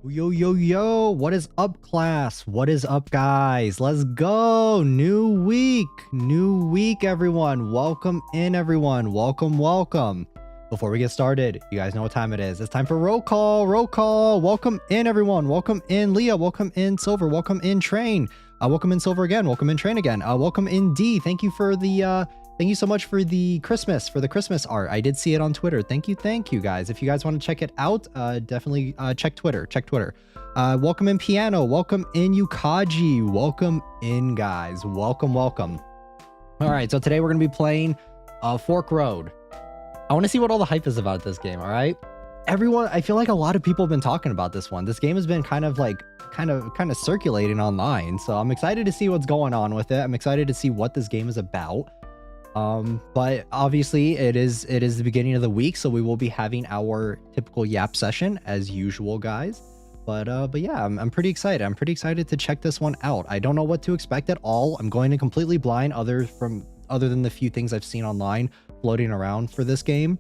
Yo, yo, yo, what is up, class? What is up, guys? Let's go. New week, everyone. Welcome in, everyone. Welcome, welcome. Before we get started, you guys know what time it is. It's time for roll call, roll call. Welcome in, everyone. Welcome in, Leah. Welcome in, Silver. Welcome in, Train. Welcome in, Silver again. Welcome in, Train again. Welcome in, D. Thank you for the, thank you so much for the Christmas art. I did see it on Twitter. Thank you, guys. If you guys want to check it out, definitely check Twitter. Welcome in, Piano. Welcome in, Yukaji. Welcome in, guys. Welcome. All right, so today we're going to be playing Fork Road. I want to see what all the hype is about this game, all right? Everyone, I feel like a lot of people have been talking about this one. This game has been kind of circulating online, so I'm excited to see what's going on with it. I'm excited to see what this game is about. But obviously it is the beginning of the week, so we will be having our typical yap session as usual, guys. But yeah, I'm pretty excited. I'm pretty excited to check this one out. I don't know what to expect at all. I'm going in completely blind other than the few things I've seen online floating around for this game.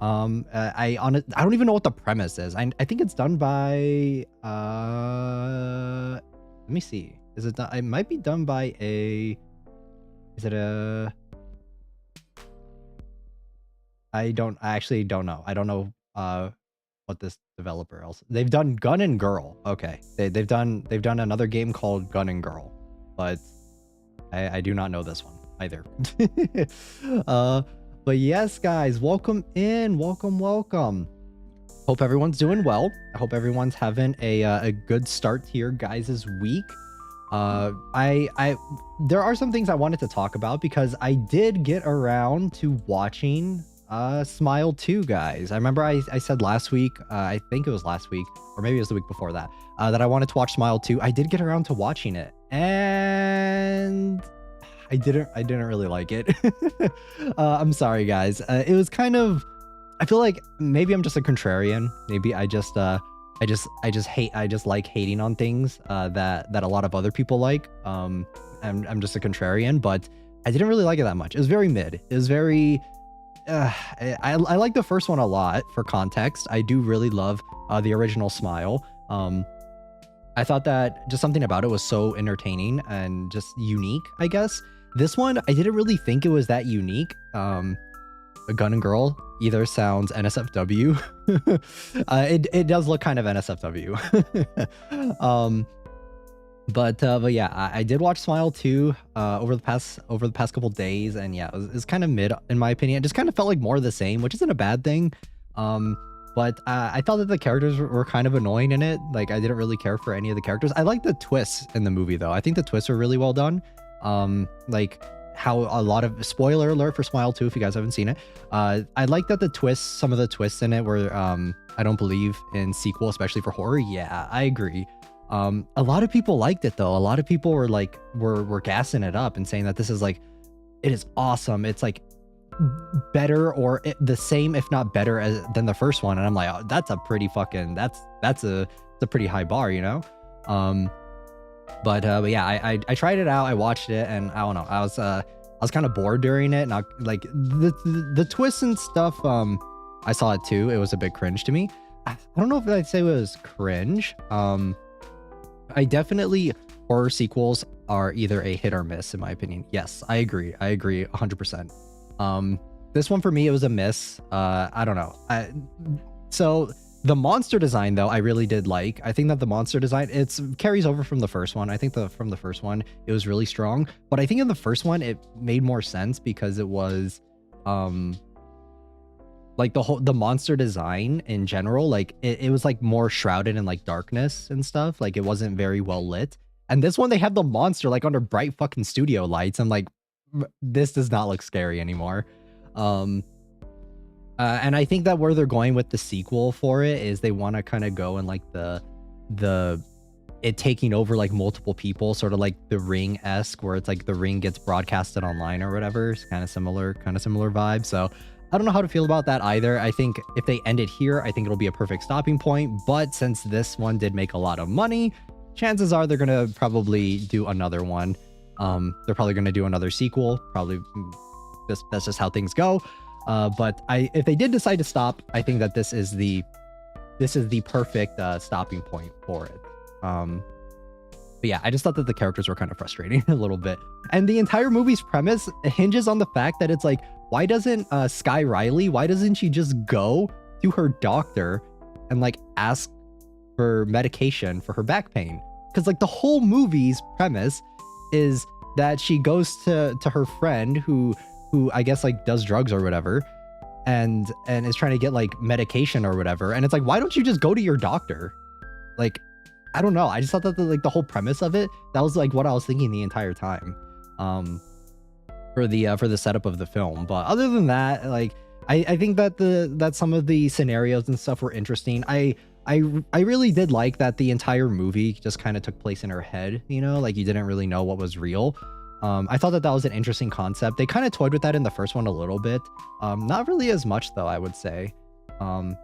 I don't even know what the premise is. I think it's done by let me see. Is it done? It might be done by I actually don't know. I don't know what this developer else. They've done Gun and Girl. Okay. They've done another game called Gun and Girl, but I do not know this one either. But yes, guys, welcome in. Welcome. Hope everyone's doing well. I hope everyone's having a good start to your guys' week. There are some things I wanted to talk about because I did get around to watching Smile 2, guys. I remember I said last week, I think it was last week, or maybe it was the week before that, that I wanted to watch Smile 2. I did get around to watching it, and I didn't really like it. I'm sorry, guys. It was kind of, I feel like maybe I'm just a contrarian. Maybe I just like hating on things that a lot of other people like. I'm just a contrarian, but I didn't really like it that much. It was very mid. It was very I like the first one a lot. For context, I do really love the original Smile. I thought that just something about it was so entertaining and just unique, I guess. This one, I didn't really think it was that unique. A Gun and Girl either sounds NSFW. It does look kind of NSFW. But yeah, I did watch Smile 2 over the past couple days, and yeah, it was kind of mid in my opinion. It just kind of felt like more of the same, which isn't a bad thing. But I thought that the characters were kind of annoying in it. Like, I didn't really care for any of the characters. I like the twists in the movie though. I think the twists were really well done. Like how a lot of, spoiler alert for Smile 2 if you guys haven't seen it. I like that some of the twists in it were I don't believe in sequel, especially for horror. Yeah, I agree. A lot of people liked it though. A lot of people were like were gassing it up and saying that this is like, it is awesome. It's like better or the same, if not better than the first one. And I'm like, oh, that's a pretty fucking, that's a pretty high bar, you know? But yeah, I tried it out. I watched it, and I don't know. I was kind of bored during it. Not like the twists and stuff. I saw it too. It was a bit cringe to me. I don't know if I'd say it was cringe. I definitely, horror sequels are either a hit or miss in my opinion. Yes, I agree 100%. This one for me, it was a miss. I don't know. So the monster design though, I really did like. I think that the monster design, it carries over from the first one. I think from the first one, it was really strong. But I think in the first one, it made more sense because it was, like the monster design in general, like it was like more shrouded in like darkness and stuff. Like it wasn't very well lit. And this one, they have the monster like under bright fucking studio lights. I'm like, this does not look scary anymore. And I think that where they're going with the sequel for it is they want to kind of go in like it taking over like multiple people, sort of like the Ring-esque, where it's like the Ring gets broadcasted online or whatever. It's kind of similar vibe. So I don't know how to feel about that either. I think if they end it here, I think it'll be a perfect stopping point. But since this one did make a lot of money, chances are they're gonna probably do another one. They're probably gonna do another sequel. Probably that's just how things go. But if they did decide to stop, I think that this is the this is the perfect stopping point for it. But yeah, I just thought that the characters were kind of frustrating a little bit. And the entire movie's premise hinges on the fact that it's like, why doesn't Sky Riley, why doesn't she just go to her doctor and like ask for medication for her back pain? Because like the whole movie's premise is that she goes to her friend who I guess like does drugs or whatever, and is trying to get like medication or whatever. And it's like, why don't you just go to your doctor? Like, I don't know. I just thought that the whole premise of it, that was like what I was thinking the entire time, for the setup of the film. But other than that, like, I think that some of the scenarios and stuff were interesting. I really did like that the entire movie just kind of took place in her head, you know, like you didn't really know what was real. I thought that was an interesting concept. They kind of toyed with that in the first one a little bit. Not really as much though, I would say.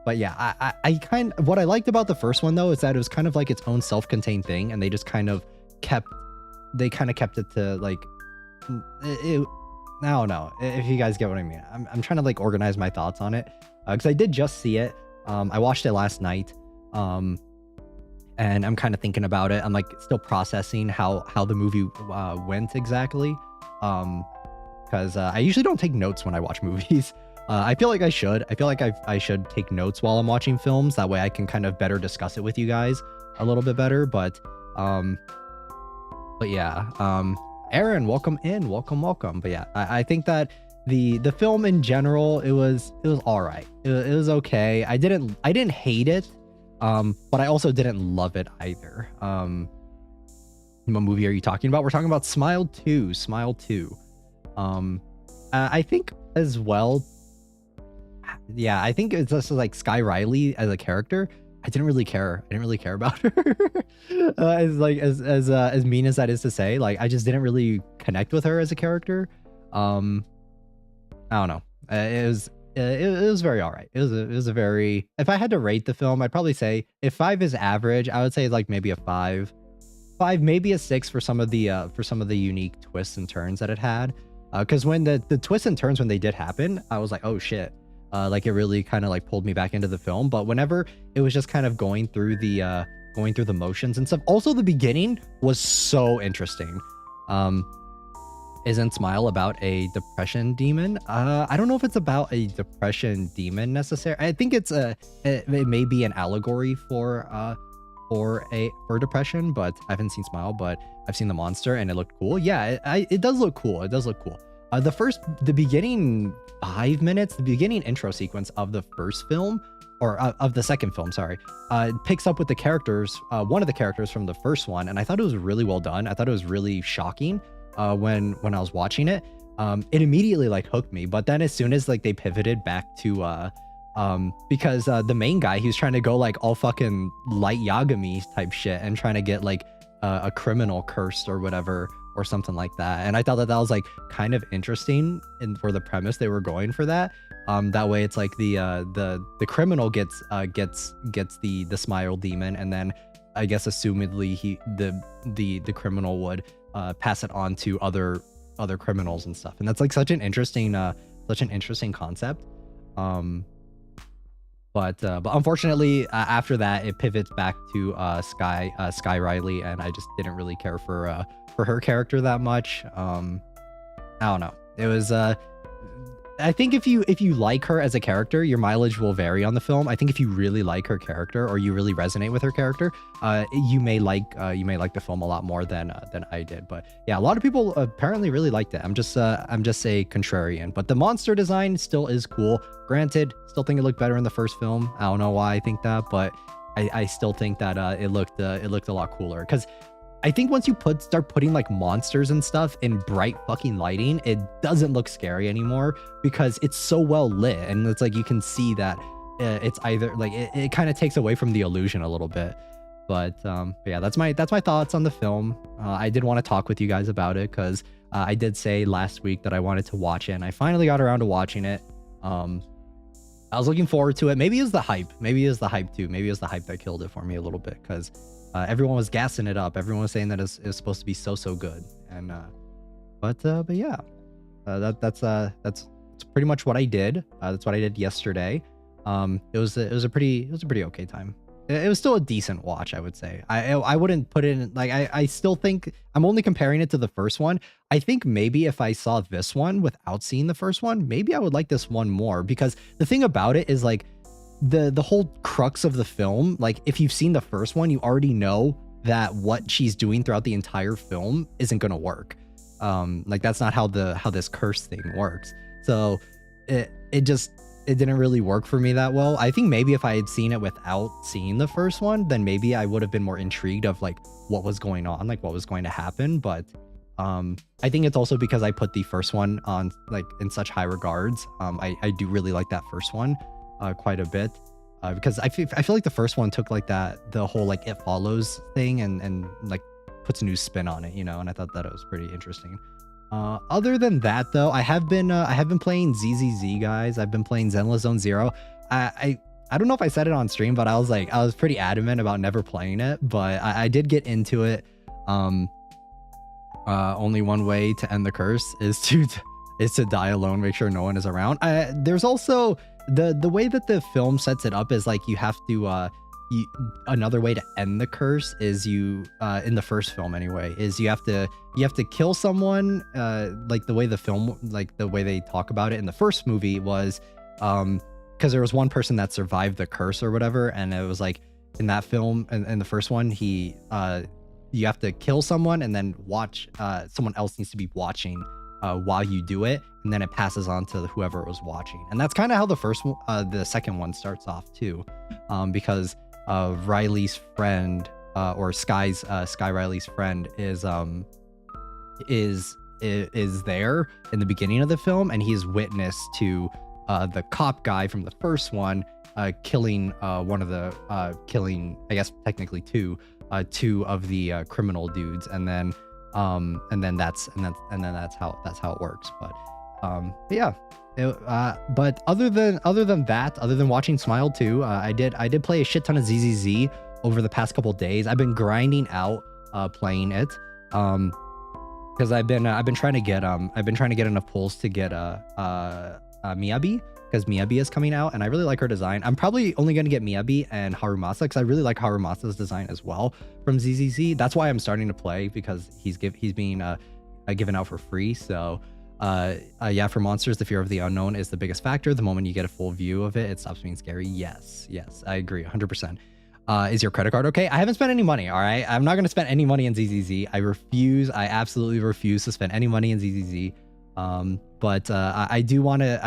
But yeah, what I liked about the first one though is that it was kind of like its own self-contained thing, and they just kind of kept it to like, I don't know if you guys get what I mean. I'm trying to like organize my thoughts on it, because I did just see it. I watched it last night, and I'm kind of thinking about it. I'm like still processing how the movie went exactly, because I usually don't take notes when I watch movies. I feel like I should. I feel like I should take notes while I'm watching films. That way I can kind of better discuss it with you guys a little bit better. But yeah, Aaron, welcome in, welcome. But yeah, I think that the film in general, it was all right. It was okay. I didn't hate it, but I also didn't love it either. What movie are you talking about? We're talking about Smile 2. I think as well. Yeah, I think it's just like Sky Riley as a character. I didn't really care about her. As mean as that is to say, like I just didn't really connect with her as a character. I don't know. It was very all right. It was a very. If I had to rate the film, I'd probably say if 5 is average, I would say like maybe a 5, maybe a 6 for some of the unique twists and turns that it had. Because when the twists and turns when they did happen, I was like, oh shit. Like it really kind of like pulled me back into the film. But whenever it was just kind of going through the motions and stuff. Also, the beginning was so interesting. Isn't Smile about a depression demon? I don't know if it's about a depression demon necessarily. I think it may be an allegory for depression, but I haven't seen Smile, but I've seen the monster and it looked cool. Yeah, it does look cool. It does look cool. The beginning 5 minutes, the beginning intro sequence of the first film, or of the second film, sorry, picks up with the characters, one of the characters from the first one, and I thought it was really well done. I thought it was really shocking when I was watching it. It immediately like hooked me, but then as soon as like they pivoted back to because the main guy, he was trying to go like all fucking light Yagami type shit and trying to get like a criminal cursed or whatever, or something like that. And I thought that was like kind of interesting for the premise they were going for that. That way it's like the criminal gets the smile demon, and then I guess assumedly the criminal would pass it on to other criminals and stuff. And that's like such an interesting concept. But unfortunately, after that, it pivots back to Sky Riley, and I just didn't really care for her character that much. I don't know. It was I think if you like her as a character, your mileage will vary on the film. I think if you really like her character, or you really resonate with her character, you may like the film a lot more than I did. But yeah, a lot of people apparently really liked it. I'm just a contrarian, but the monster design still is cool. Granted, still think it looked better in the first film. I don't know why I think that, but I still think that it looked a lot cooler, because I think once you start putting like monsters and stuff in bright fucking lighting, it doesn't look scary anymore, because it's so well lit, and it's like you can see that it's either like it kind of takes away from the illusion a little bit. But yeah, that's my thoughts on the film. I did want to talk with you guys about it, because I did say last week that I wanted to watch it, and I finally got around to watching it. I was looking forward to it. Maybe it was the hype. Maybe it was the hype too. Maybe it was the hype that killed it for me a little bit, because everyone was gassing it up. Everyone was saying that it was supposed to be so good. And but yeah, that's pretty much what I did. That's what I did yesterday. It was a pretty okay time. It was still a decent watch, I would say. I wouldn't put it in, like, I still think I'm only comparing it to the first one. I think maybe if I saw this one without seeing the first one, maybe I would like this one more, because the thing about it is, like, the whole crux of the film, like, if you've seen the first one, you already know that what she's doing throughout the entire film isn't gonna work. Like, that's not how this curse thing works. So it didn't really work for me that well. I think maybe if I had seen it without seeing the first one, then maybe I would have been more intrigued of, like, what was going on, like, what was going to happen. But I think it's also because I put the first one on, like, in such high regards. I do really like that first one quite a bit, because I feel like the first one took, like, the whole, like, It Follows thing and like puts a new spin on it, you know, and I thought that it was pretty interesting. Other than that, though, I have been playing ZZZ, guys. I've been playing Zenless Zone Zero. I don't know if I said it on stream, but I was pretty adamant about never playing it, but I did get into it. Only one way to end the curse is to die alone, make sure no one is around. There's also the way that the film sets it up is, like, you have to another way to end the curse is in the first film anyway, is you have to kill someone. Like, the way the film, like, the way they talk about it in the first movie was because there was one person that survived the curse or whatever, and it was like, in that film, in the first one, you have to kill someone and then watch, someone else needs to be watching while you do it, and then it passes on to whoever was watching. And that's kind of how the second one starts off too, because Riley's friend, or Sky Riley's friend is there in the beginning of the film, and he's witness to the cop guy from the first one killing one of the I guess technically two of the criminal dudes, and then that's how it works. But yeah. But other than watching Smile 2, I did play a shit ton of ZZZ over the past couple days. I've been grinding out playing it, because I've been trying to get enough pulls to get Miyabi, because Miyabi is coming out and I really like her design. I'm probably only going to get Miyabi and Harumasa because I really like Harumasa's design as well from ZZZ. That's why I'm starting to play, because he's being given out for free. So yeah, for monsters, the fear of the unknown is the biggest factor. The moment you get a full view of it, it stops being scary. Yes, I agree 100%. Is your credit card okay? I haven't spent any money, all right? I'm not going to spend any money in ZZZ. I absolutely refuse to spend any money in ZZZ. But I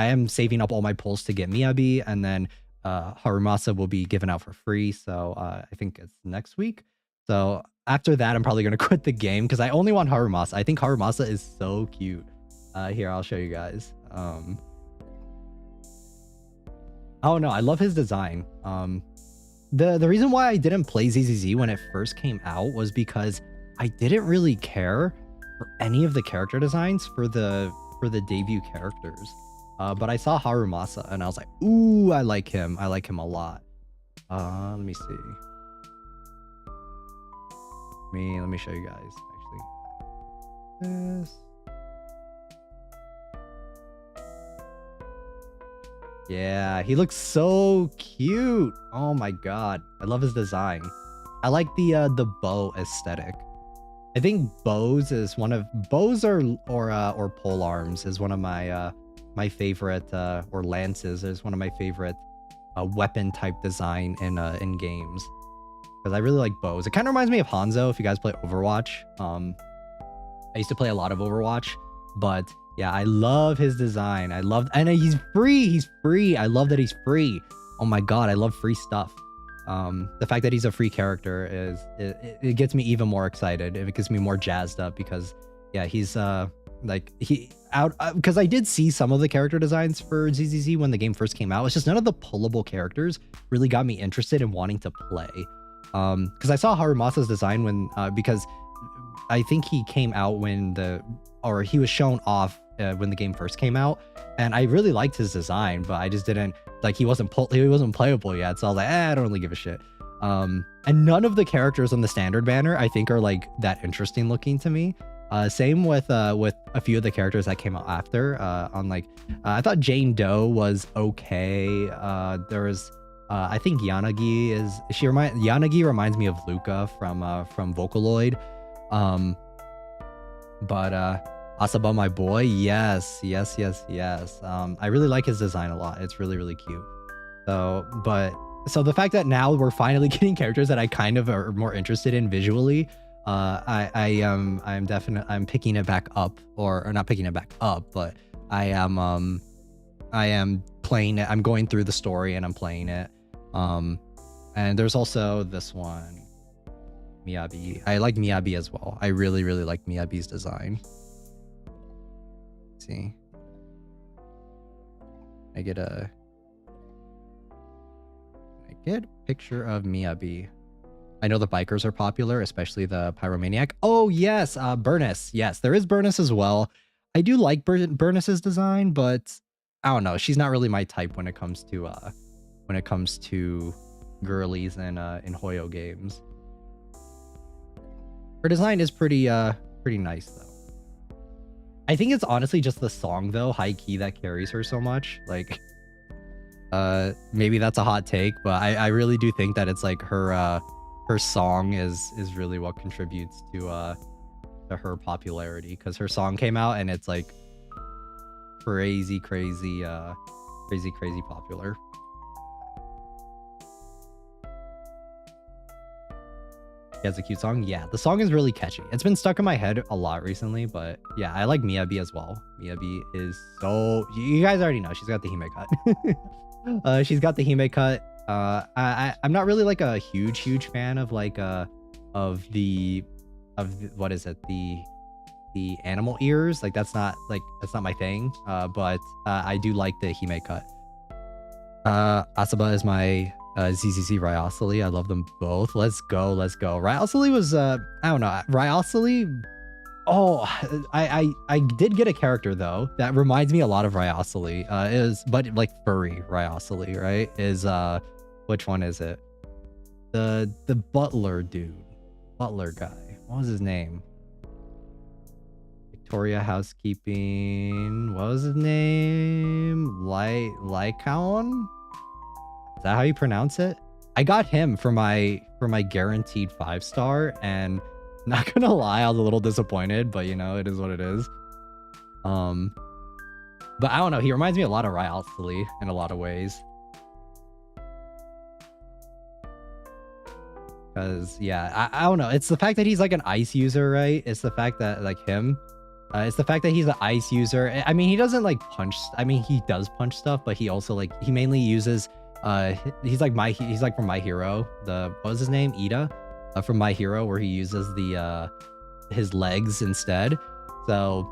am saving up all my pulls to get Miyabi, and then Harumasa will be given out for free. So I think it's next week. So after that, I'm probably going to quit the game because I only want Harumasa. I think Harumasa is so cute. Here, I'll show you guys. Oh no, I love his design. The reason why I didn't play ZZZ when it first came out was because I didn't really care for any of the character designs for the debut characters. But I saw Harumasa and I was like, ooh, I like him. I like him a lot. Let me see. Let me show you guys actually. This. Yeah, he looks so cute. Oh my god, I love his design. I like the bow aesthetic. I think bows or pole arms is one of my my favorite, or lances is one of my favorite weapon type design in games, because I really like bows. It kind of reminds me of Hanzo if you guys play Overwatch. I used to play a lot of Overwatch, but yeah, I love his design. And he's free. I love that he's free. Oh my god, I love free stuff. The fact that he's a free character it gets me even more excited. It gets me more jazzed up because yeah, he's because I did see some of the character designs for ZZZ when the game first came out. It's just none of the pullable characters really got me interested in wanting to play. Because I saw Harumasa's design when because I think he came out he was shown off when the game first came out, and I really liked his design, but I just didn't he wasn't playable yet, so I was like, I don't really give a shit. And none of the characters on the standard banner I think are like that interesting looking to me. Same with a few of the characters that came out after. I thought Jane Doe was okay. There was I think Yanagi reminds me of Luca from Vocaloid. But Asaba, my boy, yes. I really like his design a lot. It's really, really cute. So the fact that now we're finally getting characters that I kind of are more interested in visually, I'm picking it back up, or not picking it back up, but I am playing it. I'm going through the story and I'm playing it. And there's also this one, Miyabi. I like Miyabi as well. I really, really like Miyabi's design. Let's see, I get a picture of Miyabi. I know the bikers are popular, especially the Pyromaniac. Oh yes, Burnus. Yes, there is Burnus as well. I do like Burnus's design, but I don't know. She's not really my type when it comes to girlies in Hoyo games. Her design is pretty nice though. I think it's honestly just the song though, High Key, that carries her so much. Like, maybe that's a hot take, but I really do think that it's like her song is really what contributes to her popularity, because her song came out and it's like crazy popular. He has a cute song. Yeah, the song is really catchy. It's been stuck in my head a lot recently, but yeah, I like Miyabi as well. Miyabi is so... You guys already know, she's got the Hime cut. She's got the Hime cut. I'm not really like a huge fan of like what is it, the animal ears. Like that's not my thing. But I do like the Hime cut. Asaba is my ZZZ Ryosely. I love them both. Let's go. Ryosely was I don't know. Ryosely. Oh, I did get a character though that reminds me a lot of Ryosely. But like furry Ryosely, right? Which one is it? The butler guy. What was his name? Victoria Housekeeping. What was his name? Lycaon? Is that how you pronounce it? I got him for my guaranteed 5-star, and not gonna lie, I was a little disappointed, but you know, it is what it is. But I don't know, he reminds me a lot of Ryosely in a lot of ways. Because yeah, I don't know, it's the fact that he's like an ice user, right? It's the fact that like him, it's the fact that he's an ice user. I mean, he doesn't like punch. I mean, he does punch stuff, but he also like, he mainly uses he's like from My Hero. What was his name? Ida, from My Hero, where he uses his legs instead. So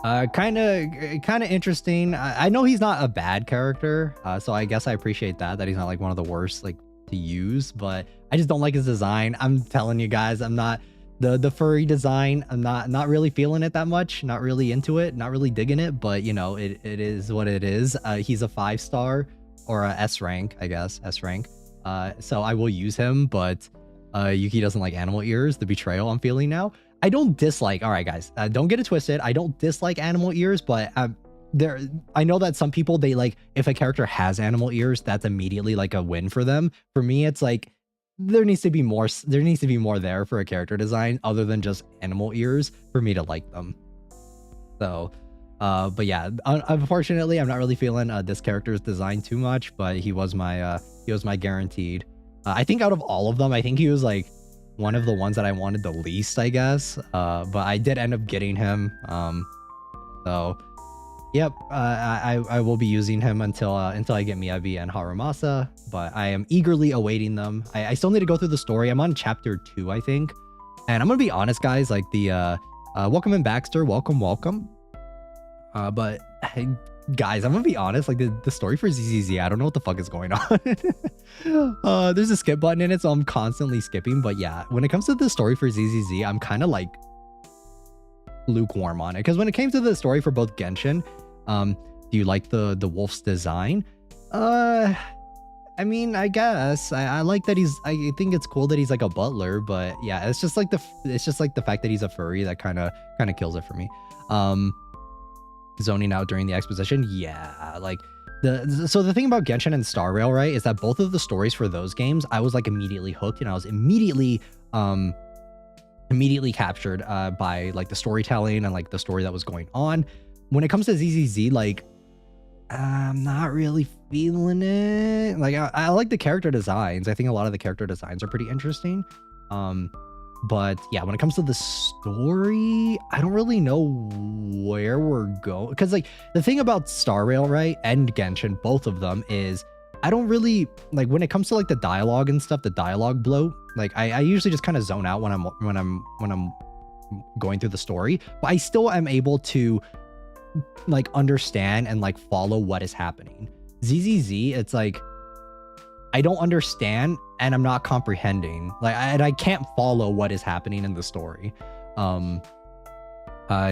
kind of interesting. I know he's not a bad character, so I guess I appreciate that he's not like one of the worst like to use, but I just don't like his design. I'm telling you guys, I'm not the furry design. I'm not really feeling it that much, not really into it, not really digging it, but you know, it is what it is. He's a 5-star or a S rank, I guess, S rank. So I will use him, but Yuki doesn't like animal ears. The betrayal I'm feeling now. I don't dislike, all right guys, don't get it twisted, I don't dislike animal ears, but I know that some people, they like, if a character has animal ears, that's immediately like a win for them. For me, it's like there needs to be more there for a character design other than just animal ears for me to like them. So but yeah, unfortunately, I'm not really feeling this character's design too much, but he was my guaranteed. I think out of all of them, I think he was like one of the ones that I wanted the least, I guess. But I did end up getting him. So yep, I will be using him until I get Miyabi and Harumasa, but I am eagerly awaiting them. I still need to go through the story. I'm on chapter 2, I think. And I'm gonna be honest, guys, like the welcome in Baxter, welcome. But guys, I'm gonna be honest, like the story for ZZZ, I don't know what the fuck is going on. There's a skip button in it, so I'm constantly skipping. But yeah, when it comes to the story for ZZZ, I'm kind of like lukewarm on it, because when it came to the story for both Genshin, do you like the wolf's design? I mean, I guess I like that I think it's cool that he's like a butler, but yeah, it's just like the fact that he's a furry that kind of kills it for me. Zoning out during the exposition, yeah, like so the thing about Genshin and Star Rail, right, is that both of the stories for those games, I was like immediately hooked, and I was immediately captured by like the storytelling and like the story that was going on. When it comes to ZZZ, like I'm not really feeling it. Like I like the character designs. I think a lot of the character designs are pretty interesting. But yeah, when it comes to the story, I don't really know where we're going. Because like the thing about Star Rail, right, and Genshin, both of them, is I don't really like when it comes to like the dialogue and stuff, the dialogue bloat. Like I usually just kind of zone out when I'm going through the story, but I still am able to like understand and like follow what is happening. ZZZ, it's like I don't understand and I'm not comprehending. Like I can't follow what is happening in the story.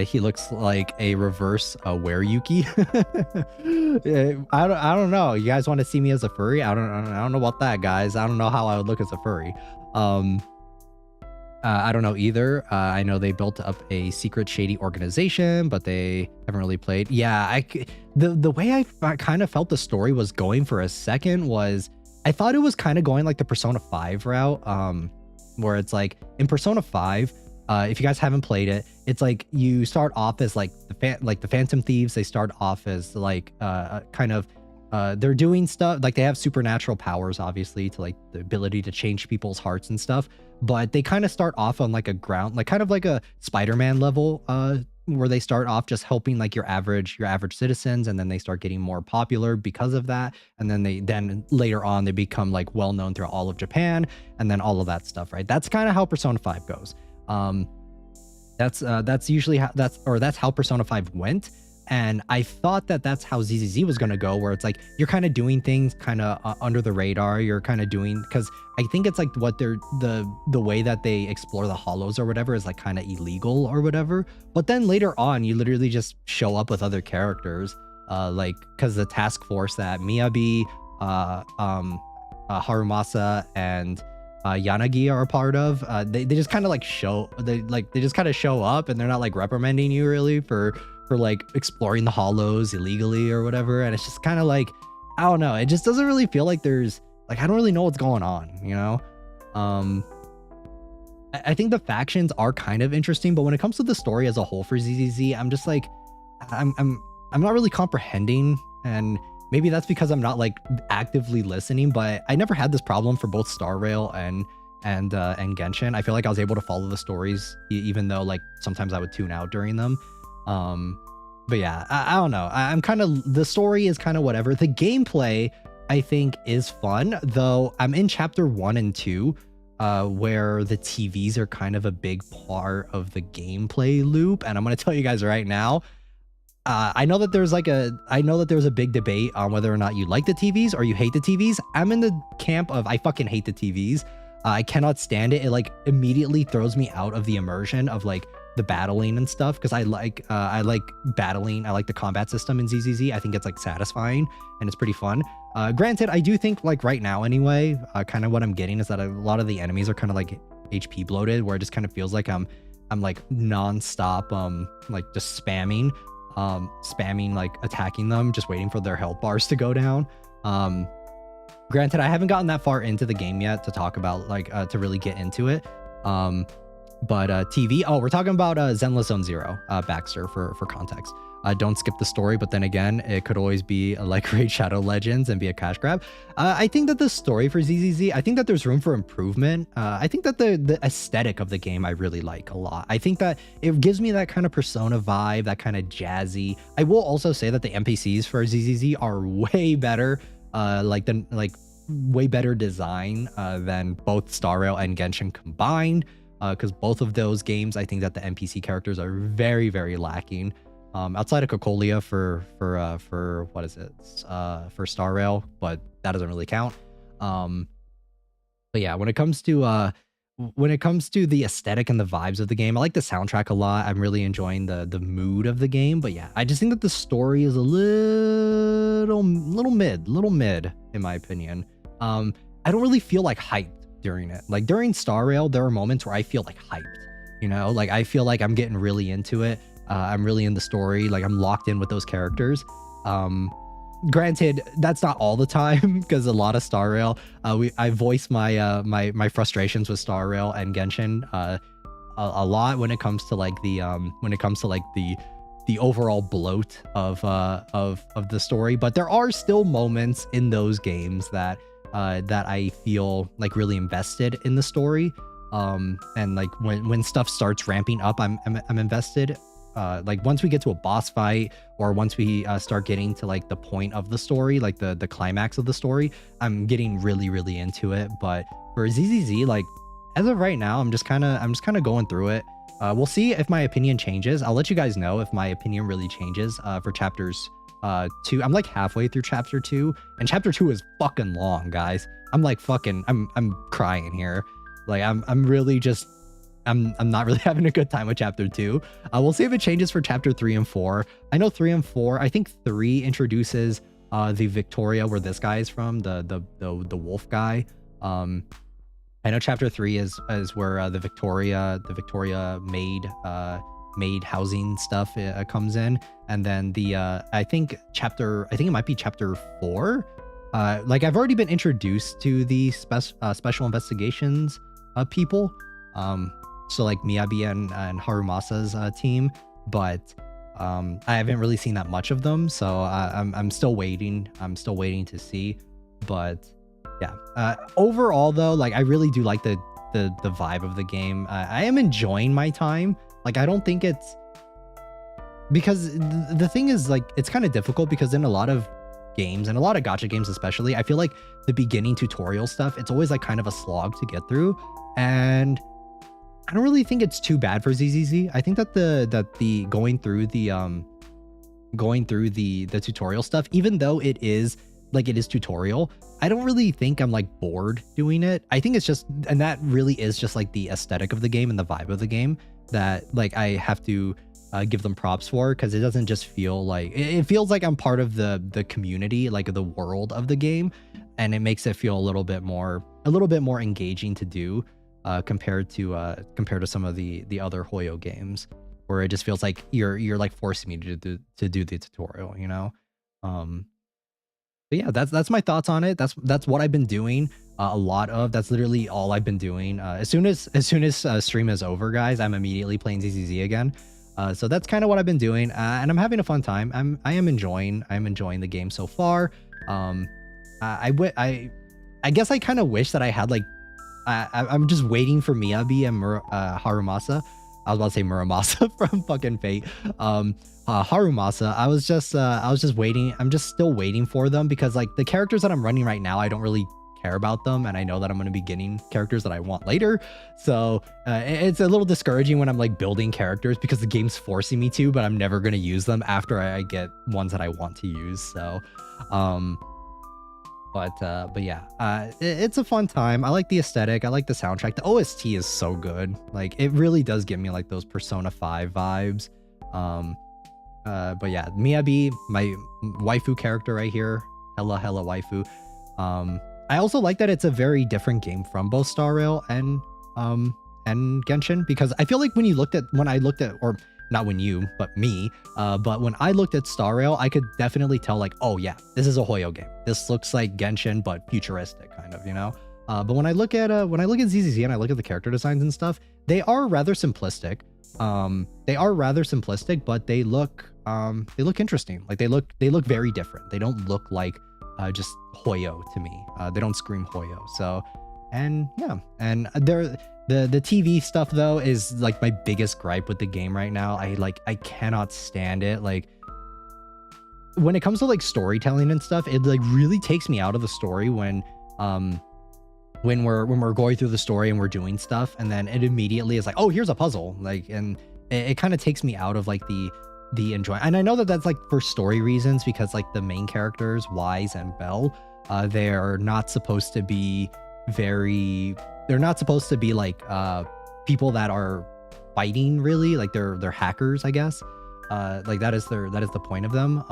He looks like a reverse Yuki. I don't know. You guys want to see me as a furry? I don't know about that, guys. I don't know how I would look as a furry. I don't know either. I know they built up a secret shady organization, but they haven't really played. Yeah, the way I kind of felt the story was going for a second was I thought it was kind of going like the Persona 5 route, where it's like in Persona 5, if you guys haven't played it, it's like you start off as like the Phantom Thieves. They start off as like kind of they're doing stuff like they have supernatural powers, obviously, to like the ability to change people's hearts and stuff. But they kind of start off on like a ground, like kind of like a Spider-Man level, where they start off just helping like your average citizens, and then they start getting more popular because of that, and then later on they become like well known throughout all of Japan, and then all of that stuff, right? That's kind of how Persona 5 goes. That's usually how that's how Persona 5 went. And I thought that that's how ZZZ was going to go, where it's like you're kind of doing things kind of under the radar. You're kind of doing, because I think it's like what they're the way that they explore the hollows or whatever is like kind of illegal or whatever. But then later on, you literally just show up with other characters, like because the task force that Miyabi, Harumasa, and Yanagi are a part of, they just kind of like they just kind of show up, and they're not like reprimanding you really for like exploring the hollows illegally or whatever. And it's just kind of like, I don't know, it just doesn't really feel like there's like, I don't really know what's going on, you know? I think the factions are kind of interesting, but when it comes to the story as a whole for ZZZ, I'm just like, I'm not really comprehending. And maybe that's because I'm not like actively listening, but I never had this problem for both Star Rail and Genshin. I feel like I was able to follow the stories even though like sometimes I would tune out during them. But yeah, I don't know. I'm kind of, the story is kind of whatever. The gameplay I think is fun, though I'm in chapter 1 and 2, where the TVs are kind of a big part of the gameplay loop. And I'm going to tell you guys right now, I know that there's a big debate on whether or not you like the TVs or you hate the TVs. I'm in the camp of I fucking hate the TVs. I cannot stand it. It like immediately throws me out of the immersion of like the battling and stuff, because I like battling. I like the combat system in ZZZ. I think it's like satisfying and it's pretty fun. Granted, I do think like right now anyway, kind of what I'm getting is that a lot of the enemies are kind of like HP bloated, where it just kind of feels like I'm like nonstop like just spamming like attacking them, just waiting for their health bars to go down. Granted, I haven't gotten that far into the game yet to talk about like to really get into it. But TV, we're talking about Zenless Zone Zero, Baxter, for context. Don't skip the story, but then again, it could always be like Raid Shadow Legends and be a cash grab. I think that the story for ZZZ, I think that there's room for improvement. I think that the aesthetic of the game I really like a lot. I think that it gives me that kind of Persona vibe, that kind of jazzy. I will also say that the NPCs for ZZZ are way better, way better design than both Star Rail and Genshin combined. Because both of those games, I think that the NPC characters are very, very lacking. Outside of Cocolia for what is it? For Star Rail, but that doesn't really count. But yeah, when it comes to the aesthetic and the vibes of the game, I like the soundtrack a lot. I'm really enjoying the mood of the game. But yeah, I just think that the story is a little mid in my opinion. I don't really feel like hyped during it. Like during Star Rail, there are moments where I feel like hyped, you know, like I feel like I'm getting really into it. I'm really in the story, like I'm locked in with those characters. Granted, that's not all the time because a lot of Star Rail, I voice my my frustrations with Star Rail and Genshin a lot when it comes to like the overall bloat of the story. But there are still moments in those games that I feel like really invested in the story. And like when stuff starts ramping up, I'm invested. Like once we get to a boss fight, or once we start getting to like the point of the story, like the climax of the story, I'm getting really into it. But for ZZZ, like as of right now, I'm just kind of going through it. We'll see if my opinion changes. I'll let you guys know if my opinion really changes for chapters 2. I'm like halfway through chapter 2, and chapter 2 is fucking long, guys. I'm like fucking I'm crying here. Like I'm really just I'm not really having a good time with chapter 2. We'll see if it changes for chapter 3 and 4. I know 3 and 4. I think 3 introduces the Victoria, where this guy is from, the wolf guy. I know chapter 3 is where the Victoria maid housing stuff comes in, and then the I think it might be chapter 4. Like I've already been introduced to the special investigations people. So like Miyabi and Harumasa's team, but I haven't really seen that much of them, so I'm still waiting. I'm still waiting to see. But yeah, overall though, like I really do like the vibe of the game. I am enjoying my time. Like I don't think it's, because the thing is, like, it's kind of difficult because in a lot of games, and a lot of gacha games especially, I feel like the beginning tutorial stuff, it's always like kind of a slog to get through. And I don't really think it's too bad for ZZZ. I think that the going through the tutorial stuff, even though it is tutorial, I don't really think I'm like bored doing it. I think it's just, and that really is just like the aesthetic of the game and the vibe of the game that like I have to give them props for, because it doesn't just feel like, it feels like I'm part of the community, like the world of the game, and it makes it feel a little bit more engaging to do compared to some of the other Hoyo games, where it just feels like you're like forcing me to do the tutorial, you know. But yeah, that's my thoughts on it. That's what I've been doing a lot of. That's literally all I've been doing. As soon as stream is over, guys, I'm immediately playing ZZZ again. So that's kind of what I've been doing, and I'm having a fun time. I'm enjoying the game so far. I guess I kind of wish that I had like, I'm just waiting for Miyabi and Harumasa. I was about to say Muramasa from fucking Fate. Harumasa, I was just waiting. I'm just still waiting for them, because like the characters that I'm running right now, I don't really care about them, and I know that I'm going to be getting characters that I want later. So it's a little discouraging when I'm like building characters, because the game's forcing me to, but I'm never going to use them after I get ones that I want to use. So but yeah, it's a fun time. I like the aesthetic. I like the soundtrack. The OST is so good. Like it really does give me like those Persona 5 vibes. But yeah, Miyabi, my waifu character right here, hella waifu. I also like that it's a very different game from both Star Rail and Genshin, because I feel like when I looked at, or not when you, but me, but when I looked at Star Rail, I could definitely tell like, oh yeah, this is a Hoyo game. This looks like Genshin, but futuristic kind of, you know? But when I look at ZZZ and I look at the character designs and stuff, they are rather simplistic. But they look interesting. Like they look very different. They don't look like just Hoyo to me. They don't scream Hoyo. So, and yeah, and the TV stuff though is like my biggest gripe with the game right now. I cannot stand it. Like when it comes to like storytelling and stuff, it like really takes me out of the story when we're going through the story and we're doing stuff, and then it immediately is like, oh, here's a puzzle, like, and it kind of takes me out of like the enjoy. And I know that that's like for story reasons, because like the main characters, Wise and Belle, they're not supposed to be like people that are fighting, really. Like they're hackers, I guess. Like that is the point of them.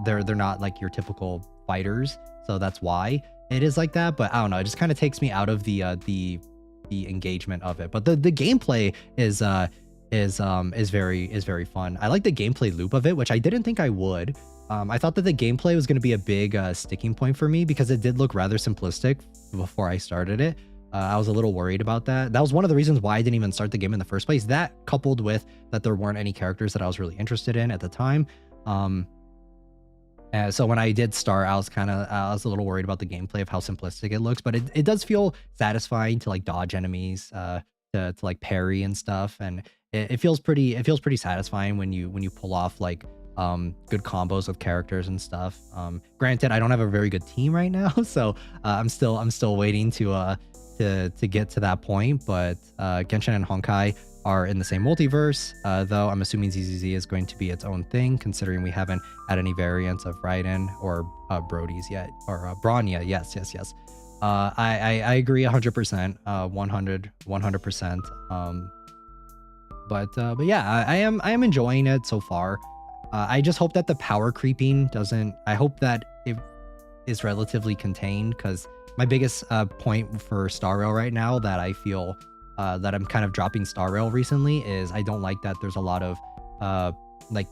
They're not like your typical fighters, so that's why. it is like that, but I don't know. It just kind of takes me out of the engagement of it. But the gameplay is very fun. I like the gameplay loop of it, which I didn't think I would. I thought that the gameplay was going to be a big sticking point for me because it did look rather simplistic before I started it. I was a little worried about that. That was one of the reasons why I didn't even start the game in the first place. That coupled with that there weren't any characters that I was really interested in at the time. So when I did start, I was a little worried about the gameplay of how simplistic it looks, but it does feel satisfying to like dodge enemies, to like parry and stuff, and it feels pretty satisfying when you pull off like good combos with characters and stuff. Granted, I don't have a very good team right now, so I'm still waiting to get to that point. But Genshin and Honkai are in the same multiverse, though I'm assuming ZZZ is going to be its own thing, considering we haven't had any variants of Raiden or Brody's yet, or Bronya. Yes. I agree 100%, 100%. But yeah, I am enjoying it so far. I just hope that the power creeping doesn't. I hope that it is relatively contained, because my biggest point for Star Rail right now that I feel that I'm kind of dropping Star Rail recently is I don't like that there's a lot of like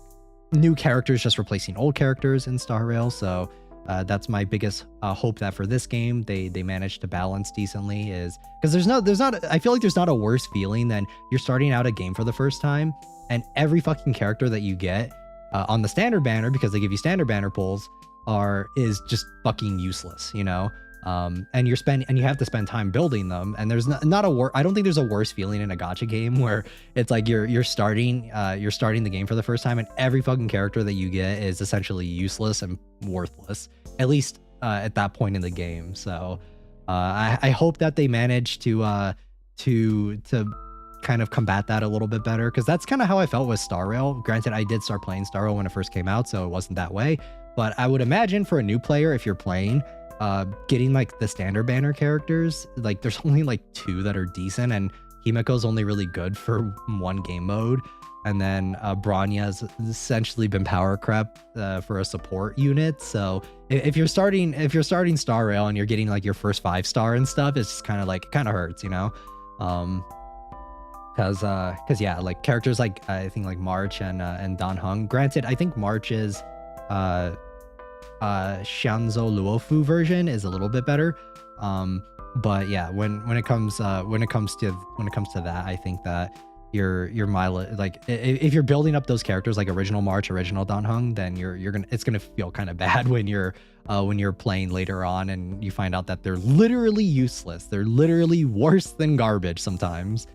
new characters just replacing old characters in Star Rail. So that's my biggest hope, that for this game they manage to balance decently, is because there's not I feel like there's not a worse feeling than you're starting out a game for the first time and every fucking character that you get on the standard banner, because they give you standard banner pulls, is just fucking useless, you know. And you have to spend time building them, and there's not I don't think there's a worse feeling in a gacha game where it's like you're starting the game for the first time and every fucking character that you get is essentially useless and worthless, at least at that point in the game. So I hope that they manage to kind of combat that a little bit better, because that's kind of how I felt with Star Rail. Granted, I did start playing Star Rail when it first came out, so it wasn't that way, but I would imagine for a new player, if you're playing, getting like the standard banner characters, like there's only like 2 that are decent, and Himiko's only really good for one game mode, and then Bronya's essentially been power crept for a support unit. So if you're starting Star Rail and you're getting like your first 5-star and stuff, it's just kind of hurts, you know. Because yeah, like characters like I think like March and Dan Heng. Granted, I think March's Shanzou Luofu version is a little bit better, but yeah, when it comes to that, I think that your mileage, like if you're building up those characters like original March, original Dan Heng, then it's gonna feel kind of bad when you're playing later on and you find out that they're literally useless. They're literally worse than garbage sometimes.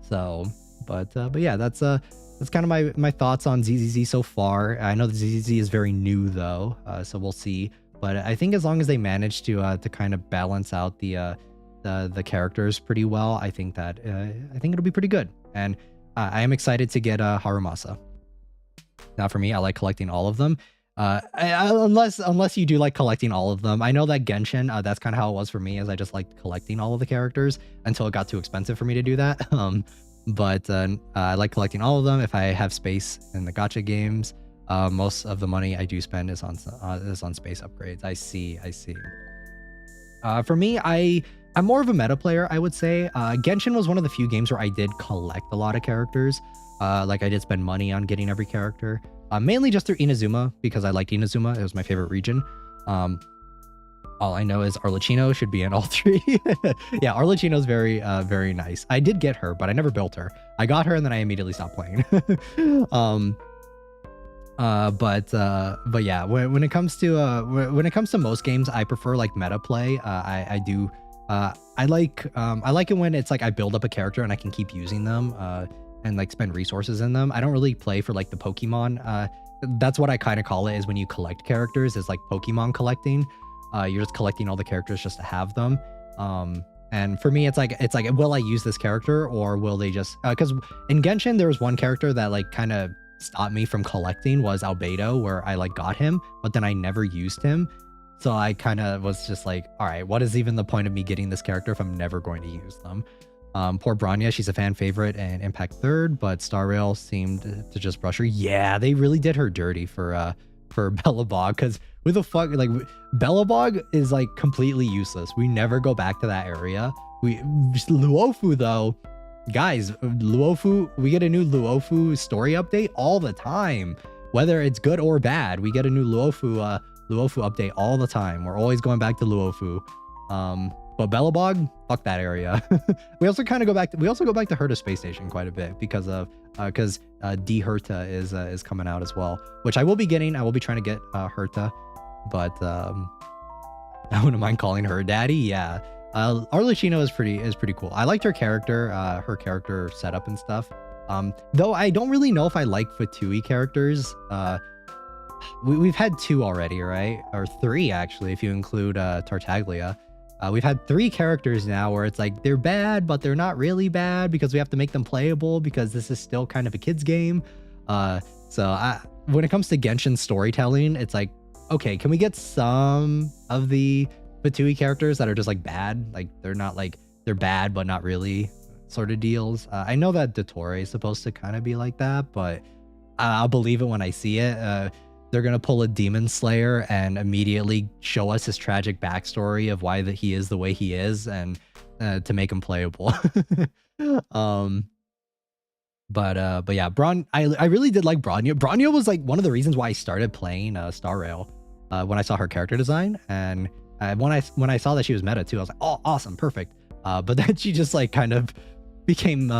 So but yeah, that's kind of my thoughts on ZZZ so far. I know the ZZZ is very new though, so we'll see. But I think as long as they manage to kind of balance out the characters pretty well, I think it'll be pretty good. And I am excited to get Harumasa. Now for me, I like collecting all of them. Unless you do like collecting all of them. I know that Genshin, that's kind of how it was for me, as I just liked collecting all of the characters until it got too expensive for me to do that. But I like collecting all of them if I have space in the gacha games. Most of the money I do spend is on space upgrades. I see. For me, I'm more of a meta player, I would say. Genshin was one of the few games where I did collect a lot of characters. Like I did spend money on getting every character. Mainly just through Inazuma, because I liked Inazuma. It was my favorite region. All I know is Arlecchino should be in all 3. Yeah, Arlecchino's very, very nice. I did get her, but I never built her. I got her and then I immediately stopped playing. But yeah, when it comes to most games, I prefer like meta play. I like it when it's like I build up a character and I can keep using them. And like spend resources in them. I don't really play for like the Pokemon. That's what I kind of call it, is when you collect characters, is like Pokemon collecting. You're just collecting all the characters just to have them. And for me, it's like, will I use this character, or will they just, because in Genshin, there was one character that like kind of stopped me from collecting, was Albedo, where I like got him, but then I never used him. So I kind of was just like, all right, what is even the point of me getting this character if I'm never going to use them? Poor Bronya, she's a fan favorite and Impact 3rd, but Star Rail seemed to just brush her. Yeah, they really did her dirty for for Bellabog, because who the fuck, like, Bellabog is like completely useless. We never go back to that area. Luofu though, guys, Luofu, we get a new Luofu story update all the time, whether it's good or bad. We get a new Luofu update all the time. We're always going back to Luofu. But Bellabog, fuck that area. we also go back to Herta Space Station quite a bit because D Herta is coming out as well, which I will be getting. I will be trying to get Herta, but I wouldn't mind calling her daddy. Yeah. Arlecchino is pretty cool. I liked her character setup and stuff. Though I don't really know if I like Fatui characters. We've had 2 already, right? Or 3 actually, if you include Tartaglia. We've had 3 characters now where it's like they're bad, but they're not really bad because we have to make them playable because this is still kind of a kid's game. So when it comes to Genshin storytelling, it's like, okay, can we get some of the Fatui characters that are just like bad? Like they're not like, they're bad, but not really sort of deals. I know that Dottore is supposed to kind of be like that, but I'll believe it when I see it. They're going to pull a demon slayer and immediately show us his tragic backstory of why he is the way he is, and to make him playable. But yeah, I really did like Bronya. Bronya was like one of the reasons why I started playing Star Rail when I saw her character design, and when I saw that she was meta too, I was like, oh, awesome, perfect. But then she just like kind of became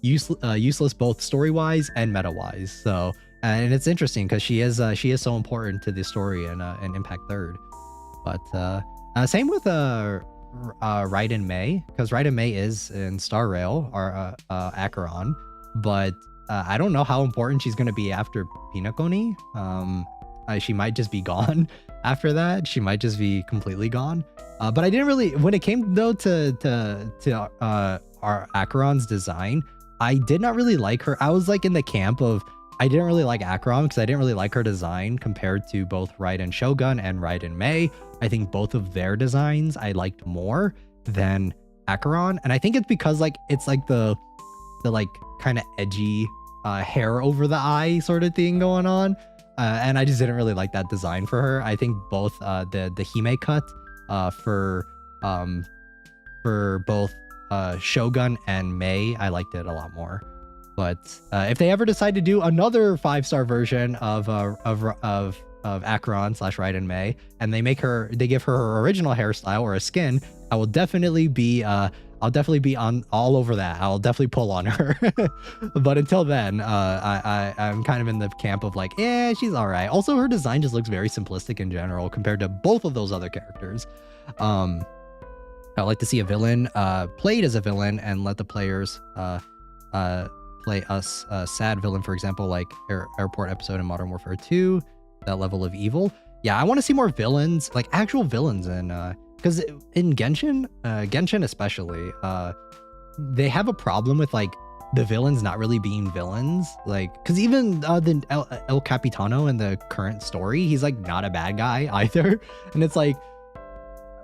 useless both story-wise and meta-wise. So and it's interesting because she is so important to the story and Impact Third. But same with Raiden Mei, because Raiden Mei is in Star Rail or Acheron, but I don't know how important she's gonna be after Pinakoni. She might just be gone after that. She might just be completely gone. But I didn't really, when it came though to our Acheron's design, I did not really like her. I was like in the camp of, I didn't really like Acheron because I didn't really like her design compared to both Raiden Shogun and Raiden Mei. I think both of their designs I liked more than Acheron, and I think it's because like it's like the like kind of edgy hair over the eye sort of thing going on, and I just didn't really like that design for her. I think both the Hime cut for both Shogun and Mei, I liked it a lot more. But if they ever decide to do another 5-star version of Acheron / Raiden Mei, and they give her her original hairstyle or a skin, I will definitely be I'll definitely be on all over that. I'll definitely pull on her. But until then, I'm kind of in the camp of like, yeah, she's all right. Also, her design just looks very simplistic in general compared to both of those other characters. I like to see a villain played as a villain and let the players play us a sad villain, for example, like Airport episode in Modern Warfare 2, that level of evil. Yeah, I want to see more villains, like actual villains, and because in Genshin especially, they have a problem with like the villains not really being villains, like because even the El Capitano in the current story, he's like not a bad guy either, and it's like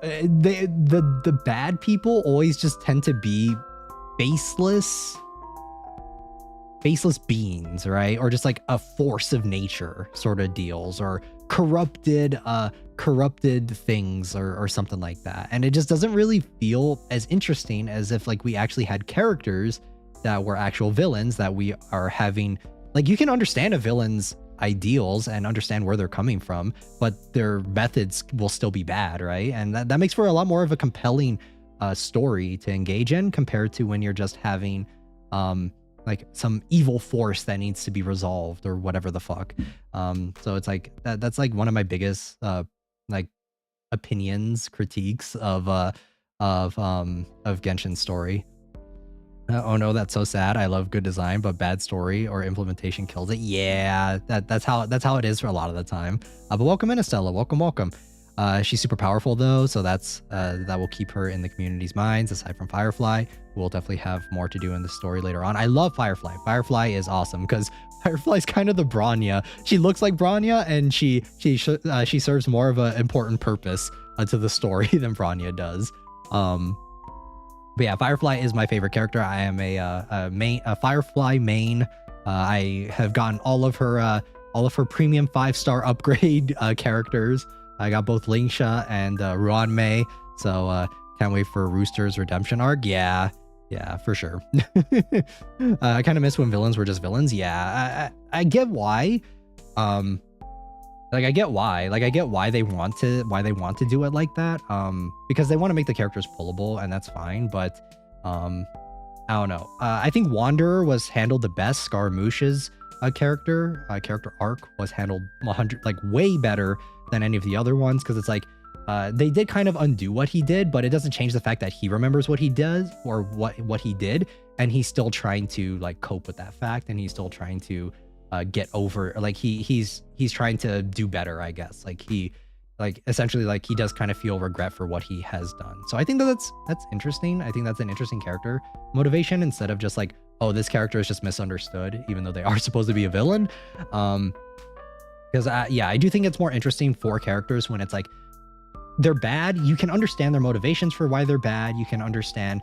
the bad people always just tend to be faceless beings, right? Or just like a force of nature sort of deals, or corrupted things or something like that. And it just doesn't really feel as interesting as if like we actually had characters that were actual villains that we are having. Like you can understand a villain's ideals and understand where they're coming from, but their methods will still be bad, right? And that makes for a lot more of a compelling story to engage in compared to when you're just having like some evil force that needs to be resolved or whatever the fuck. So it's like that's like one of my biggest like critiques of Genshin's story. Oh no, that's so sad. I love good design, but bad story or implementation kills it. Yeah, that's how it is for a lot of the time. But welcome in, Estella. Welcome. She's super powerful though, so that will keep her in the community's minds. Aside from Firefly, we'll definitely have more to do in the story later on. I love Firefly. Firefly is awesome because Firefly's kind of the Bronya. She looks like Bronya, and she serves more of an important purpose to the story than Bronya does. But yeah, Firefly is my favorite character. I am a Firefly main. I have gotten all of her all of her premium 5-star upgrade characters. I got both Lingsha and Ruanmei, so can't wait for Rooster's redemption arc. Yeah, for sure. I kind of miss when villains were just villains. Yeah, I get why. I get why they want to do it like that. Because they want to make the characters pullable, and that's fine. But I don't know. I think Wanderer was handled the best. Scaramouche's character arc was handled 100 way better than any of the other ones, because it's like they did kind of undo what he did, but it doesn't change the fact that he remembers what he does or what he did, and he's still trying to cope with that fact, and he's still trying to get over, he's trying to do better, I guess. Essentially he does kind of feel regret for what he has done. So I think that's interesting. I think that's an interesting character motivation, instead of just oh, this character is just misunderstood, even though they are supposed to be a villain. Because I do think it's more interesting for characters when it's they're bad. You can understand their motivations for why they're bad. You can understand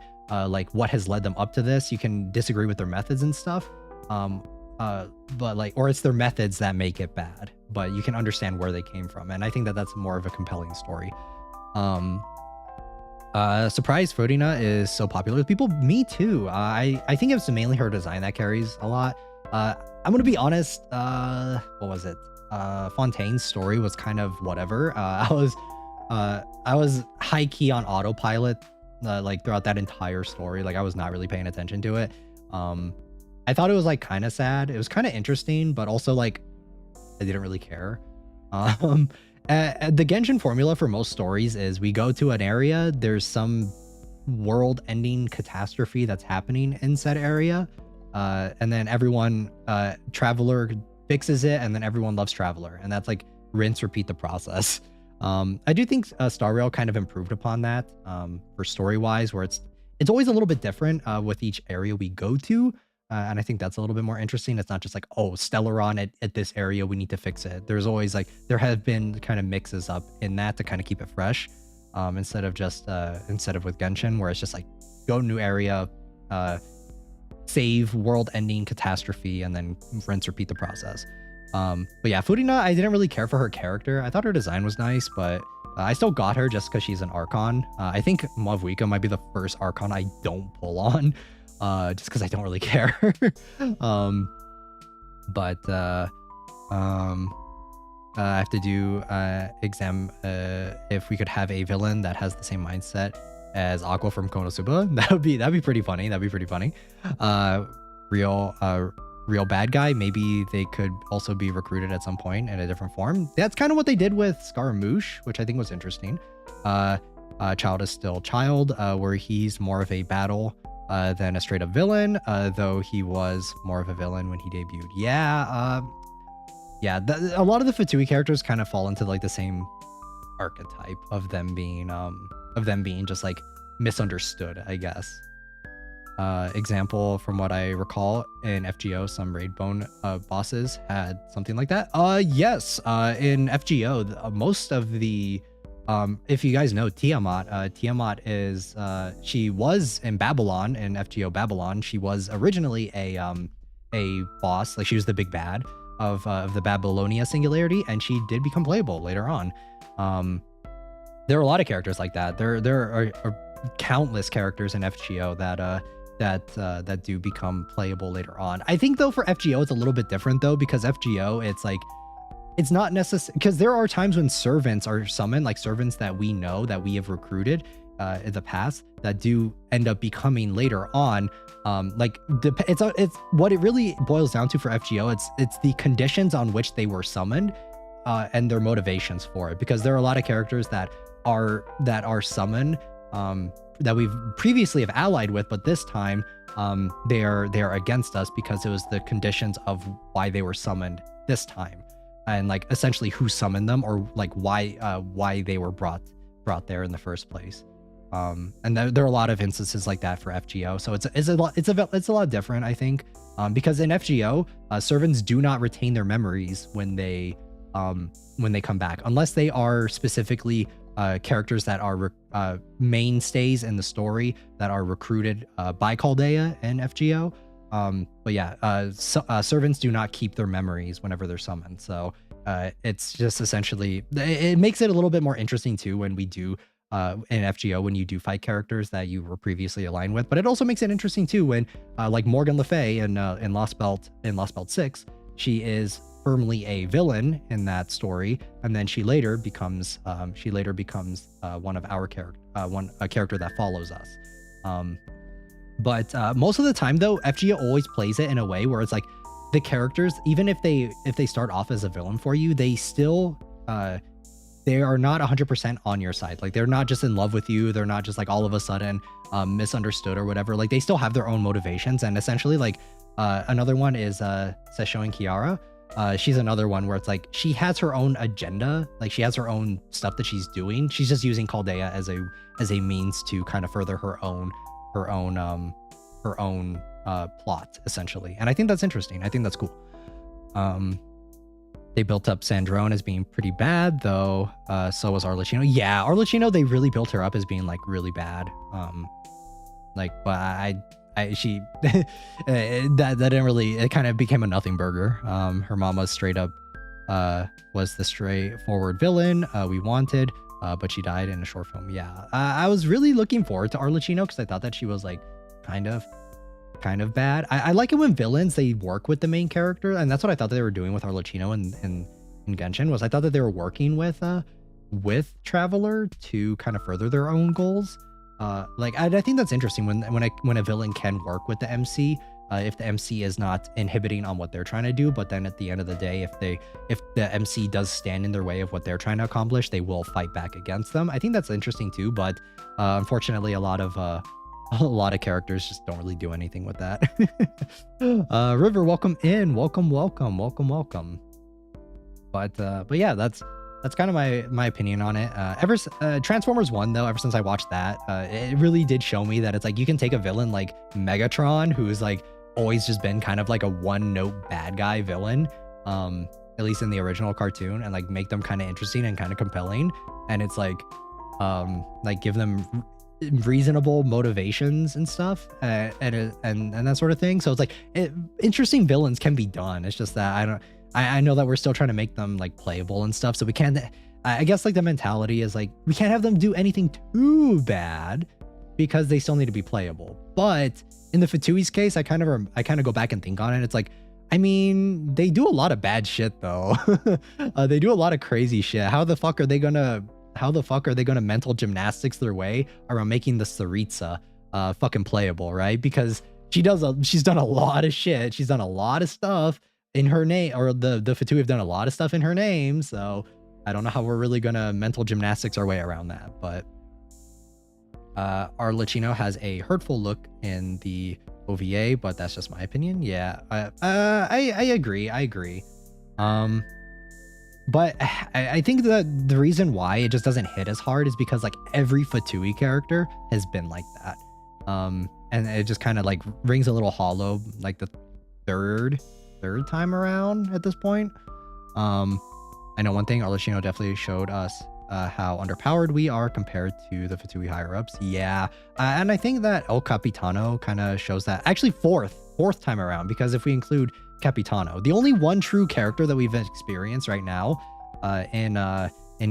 what has led them up to this. You can disagree with their methods and stuff. But or it's their methods that make it bad, but you can understand where they came from. And I think that's more of a compelling story. Surprise Furina is so popular with people. Me too. I think it's mainly her design that carries a lot. I'm gonna be honest. What was it? Fontaine's story was kind of whatever. I was high key on autopilot throughout that entire story. I was not really paying attention to it. I thought it was kind of sad. It was kind of interesting, but also I didn't really care. The Genshin formula for most stories is we go to an area, there's some world-ending catastrophe that's happening in said area, and then everyone, Traveler fixes it, and then everyone loves Traveler, and that's rinse, repeat the process. I do think Star Rail kind of improved upon that for story-wise, where it's always a little bit different with each area we go to. And I think that's a little bit more interesting. It's not just oh, Stellaron at this area, we need to fix it. There's always there have been kind of mixes up in that to kind of keep it fresh, instead of with Genshin, where it's just go to new area, save world-ending catastrophe, and then rinse, repeat the process. But yeah, Furina, I didn't really care for her character. I thought her design was nice, but I still got her just because she's an Archon. I think Mavuika might be the first Archon I don't pull on. Just because I don't really care. I have to do exam if we could have a villain that has the same mindset as Aqua from Konosuba. That'd be pretty funny. Real bad guy. Maybe they could also be recruited at some point in a different form. That's kind of what they did with Scaramouche, which I think was interesting. Child is still child, where he's more of a battle than a straight up villain, though he was more of a villain when he debuted. A lot of the Fatui characters kind of fall into the same archetype of them being just misunderstood, I guess. Example from what I recall in FGO, some Raidbone bosses had something like that. Yes, in FGO, most of the if you guys know Tiamat, Tiamat is she was in Babylon, in FGO Babylon. She was originally a boss, she was the big bad of the Babylonia Singularity, and she did become playable later on. There are a lot of characters like that. There are countless characters in FGO that do become playable later on. I think though for FGO it's a little bit different though, because FGO it's not necessary, because there are times when servants are summoned, servants that we know that we have recruited in the past that do end up becoming later on. It's what it really boils down to for FGO. It's the conditions on which they were summoned and their motivations for it, because there are a lot of characters that are summoned that we've previously have allied with, but this time they are against us because it was the conditions of why they were summoned this time. And essentially who summoned them, or why they were brought there in the first place. And there are a lot of instances like that for FGO. So it's a lot different, I think, because in FGO, servants do not retain their memories when they come back, unless they are specifically characters that are mainstays in the story that are recruited by Chaldea in FGO. But yeah, servants do not keep their memories whenever they're summoned. So it's just essentially, it makes it a little bit more interesting too when we do in FGO, when you do fight characters that you were previously aligned with. But it also makes it interesting too when like Morgan Le Fay in Lost Belt 6, she is firmly a villain in that story, and then she later becomes one of our a character that follows us. But most of the time though, FGO always plays it in a way where it's like the characters, even if they start off as a villain for you, they still they are not 100% on your side. Like they're not just in love with you. They're not just like all of a sudden misunderstood or whatever. Like they still have their own motivations. And essentially like another one is Sesho and Kiara. She's another one where it's like she has her own agenda. Like she has her own stuff that she's doing. She's just using Chaldea as a means to kind of further her own plot essentially. And I think that's interesting. I think that's cool. They built up Sandrone as being pretty bad, though. So was Arlecchino. Yeah, Arlecchino, they really built her up as being like really bad. But she that didn't really. It kind of became a nothing burger. Her mama straight up was the straightforward villain we wanted, but she died in a short film. Yeah, I was really looking forward to Arlecchino because I thought that she was like kind of bad. I like it when villains, they work with the main character, and that's what I thought they were doing with Arlecchino in Genshin. Was I thought that they were working with Traveler to kind of further their own goals. I think that's interesting when a villain can work with the MC if the MC is not inhibiting on what they're trying to do, but then at the end of the day, if the MC does stand in their way of what they're trying to accomplish, they will fight back against them. I think that's interesting too, but unfortunately a lot of characters just don't really do anything with that. River, welcome in. Welcome. But yeah, that's kind of my opinion on it. Transformers 1 though, ever since I watched that, it really did show me that it's like you can take a villain like Megatron, who's like always just been kind of like a one-note bad guy villain, at least in the original cartoon, and like make them kind of interesting and kind of compelling. And it's like give them reasonable motivations and stuff, and that sort of thing. So it's like interesting villains can be done. It's just that I know that we're still trying to make them like playable and stuff, so we can't. I guess like the mentality is like we can't have them do anything too bad because they still need to be playable. But in the Fatui's case, I kind of go back and think on it. It's like, I mean, they do a lot of bad shit though. They do a lot of crazy shit. How the fuck are they gonna mental gymnastics their way around making the Tsaritsa fucking playable, right? Because she's done a lot of shit. She's done a lot of stuff in her name, or the Fatui have done a lot of stuff in her name. So I don't know how we're really gonna mental gymnastics our way around that. But Arlecchino has a hurtful look in the OVA, but that's just my opinion. Yeah, I agree. But I think that the reason why it just doesn't hit as hard is because like every Fatui character has been like that. And it just kind of like rings a little hollow like the third time around at this point. I know one thing, Arlecchino definitely showed us how underpowered we are compared to the Fatui higher-ups. Yeah, and I think that El Capitano kind of shows that. Actually, fourth time around, because if we include Capitano, the only one true character that we've experienced right now in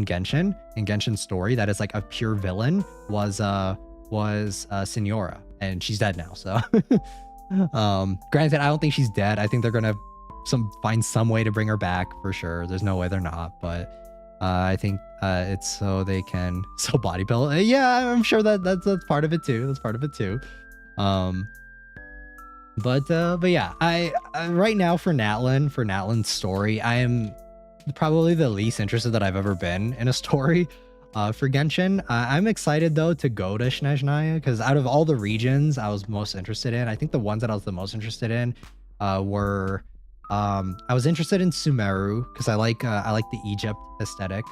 Genshin's story that is like a pure villain was Signora, and she's dead now. So granted, I don't think she's dead. I think they're gonna find some way to bring her back for sure. There's no way they're not, but I think it's so they can body build. Yeah, I'm sure that's part of it too. That's part of it too. But yeah, I right now for Natlan's story, I am probably the least interested that I've ever been in a story for Genshin. I'm excited though to go to Snezhnaya, because out of all the regions I was most interested in, I think the ones that I was the most interested in were I was interested in Sumeru because I like the Egypt aesthetic.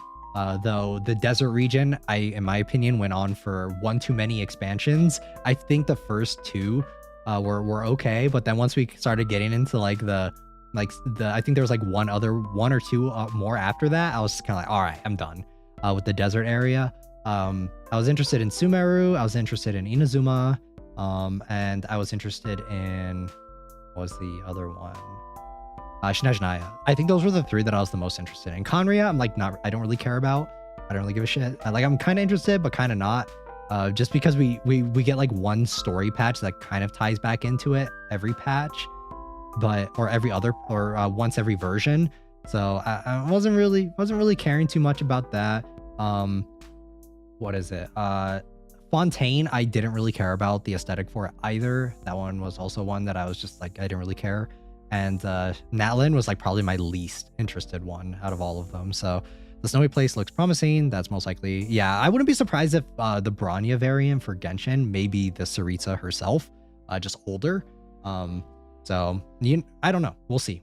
Though the desert region, in my opinion, went on for one too many expansions. I think the first two were okay, but then once we started getting into I think there was like one or two more after that, I was kind of like, all right, I'm done with the desert area. I was interested in Sumeru, I was interested in Inazuma, and I was interested in What was the other one? Shinajinaya. I think those were the 3 that I was the most interested in. Conria, I'm like I don't really care about. I don't really give a shit. Like I'm kind of interested, but kind of not. Just because we get like one story patch that kind of ties back into it every patch, or every other, or once every version. So I wasn't really caring too much about that. What is it? Fontaine, I didn't really care about the aesthetic for it either. That one was also one that I was just like, I didn't really care. And Natlin was like probably my least interested one out of all of them. So the snowy place looks promising. That's most likely. Yeah, I wouldn't be surprised if the Bronya variant for Genshin, maybe the Sarita herself, just older. So I don't know. We'll see.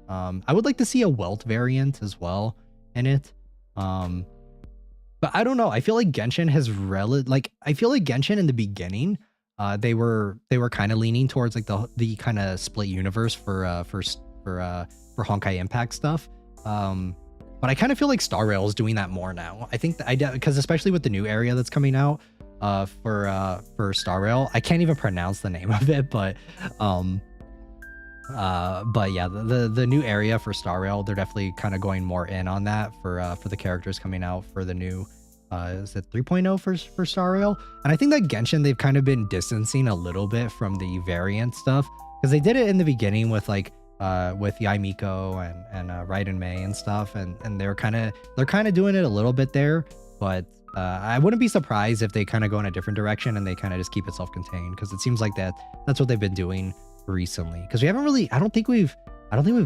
I would like to see a Welt variant as well in it. But I don't know. I feel like Genshin has I feel like Genshin in the beginning, they were kind of leaning towards like the kind of split universe for Honkai Impact stuff. But I kind of feel like Star Rail is doing that more now. I think because especially with the new area that's coming out for Star Rail, I can't even pronounce the name of it, but yeah, the new area for Star Rail, they're definitely kind of going more in on that for the characters coming out for the new is it 3.0 for Star Rail. And I think that Genshin, they've kind of been distancing a little bit from the variant stuff, because they did it in the beginning with like with Yaimiko and Raiden Mei and stuff, and they're kind of doing it a little bit there, but I wouldn't be surprised if they kind of go in a different direction and they kind of just keep it self-contained, because it seems like that's what they've been doing recently. Because we haven't really, I don't think we've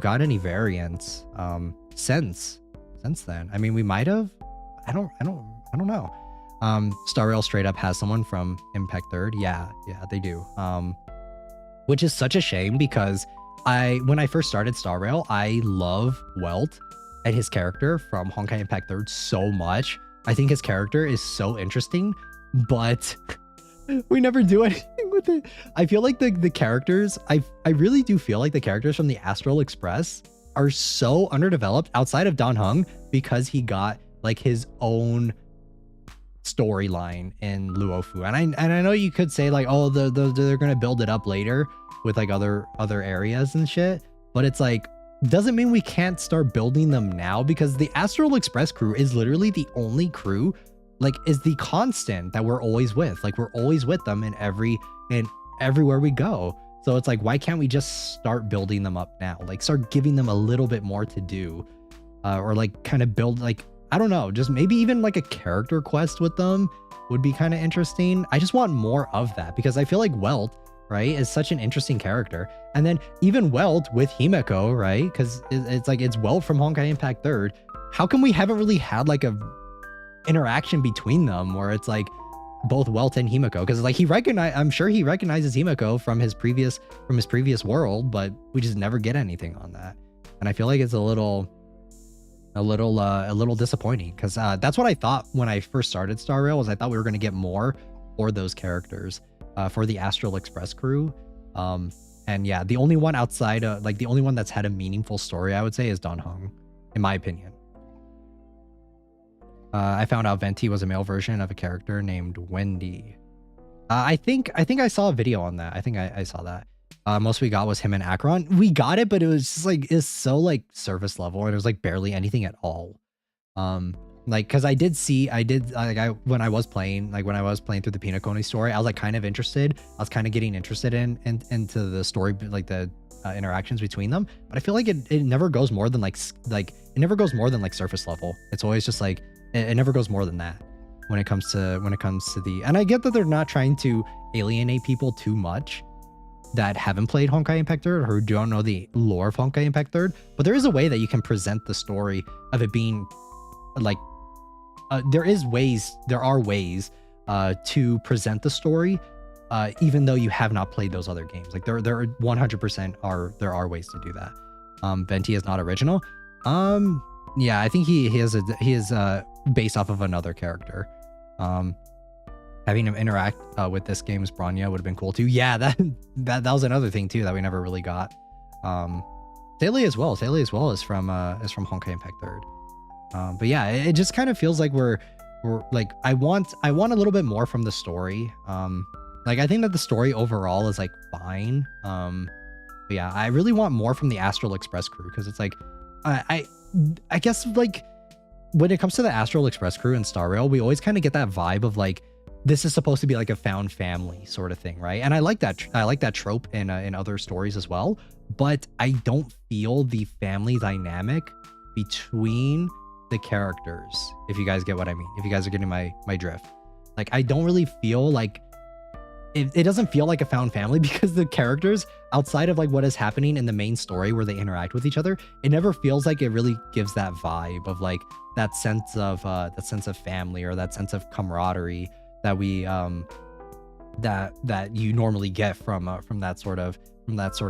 got any variants since then. I mean, we might have. I don't know. Star Rail straight up has someone from Impact 3rd. Yeah, they do. Which is such a shame, because when I first started Star Rail, I love Welt and his character from Honkai Impact 3rd so much. I think his character is so interesting, but we never do anything with it. I feel like the characters, I really do feel like the characters from the Astral Express are so underdeveloped outside of Dan Heng, because he got like his own storyline in Luofu. And I know you could say like, oh, they're gonna build it up later with like other areas and shit, but it's like, doesn't mean we can't start building them now, because the Astral Express crew is literally the only crew, like, is the constant that we're always with. Like, we're always with them in everywhere we go. So it's like, why can't we just start building them up now? Like, start giving them a little bit more to do, or like kind of build, like, I don't know, just maybe even like a character quest with them would be kind of interesting. I just want more of that, because I feel like Welt, right, is such an interesting character. And then even Welt with Himeko, right, because it's like, it's Welt from Honkai Impact 3rd. How come we haven't really had like a interaction between them where it's like both Welt and Himeko? Because like I'm sure he recognizes Himeko from his previous world, but we just never get anything on that. And I feel like it's a little disappointing, because that's what I thought when I first started Star Rail, was I thought we were going to get more for those characters, for the Astral Express crew. And yeah, the only one outside like the only one that's had a meaningful story, I would say, is Dan Heng, in my opinion. I found out Venti was a male version of a character named Wendy. I think I saw a video on that. I think I saw that. Most we got was him and Acheron. We got it, but it was just like, it's so like surface level, and it was like barely anything at all. Like, because when I was playing through the Pinocchio story, I was like kind of interested. I was kind of getting interested into the story, like the interactions between them. But I feel like it never goes more than like it never goes more than like surface level. It's always just like it never goes more than that when it comes to the. And I get that they're not trying to alienate people too much that haven't played Honkai Impact 3rd or who don't know the lore of Honkai Impact 3rd, but there is a way that you can present the story of it being like there are ways to present the story even though you have not played those other games. Like there are 100% there are ways to do that. Venti is not original. Yeah, I think he is based off of another character. Having him interact with this game's Bronya would have been cool too. Yeah, that was another thing too that we never really got. Thalia as well is from Honkai Impact 3rd. But yeah, it just kind of feels like we're like, I want a little bit more from the story. Like, I think that the story overall is like fine. But yeah, I really want more from the Astral Express crew because it's like, I guess like when it comes to the Astral Express crew and Star Rail, we always kind of get that vibe of like, this is supposed to be like a found family sort of thing, right? And I like that. I like that trope in other stories as well. But I don't feel the family dynamic between the characters. If you guys get what I mean, if you guys are getting my drift, like I don't really feel like it doesn't feel like a found family because the characters outside of like what is happening in the main story where they interact with each other, it never feels like it really gives that vibe of like that sense of family or that sense of camaraderie that we that you normally get from that sort of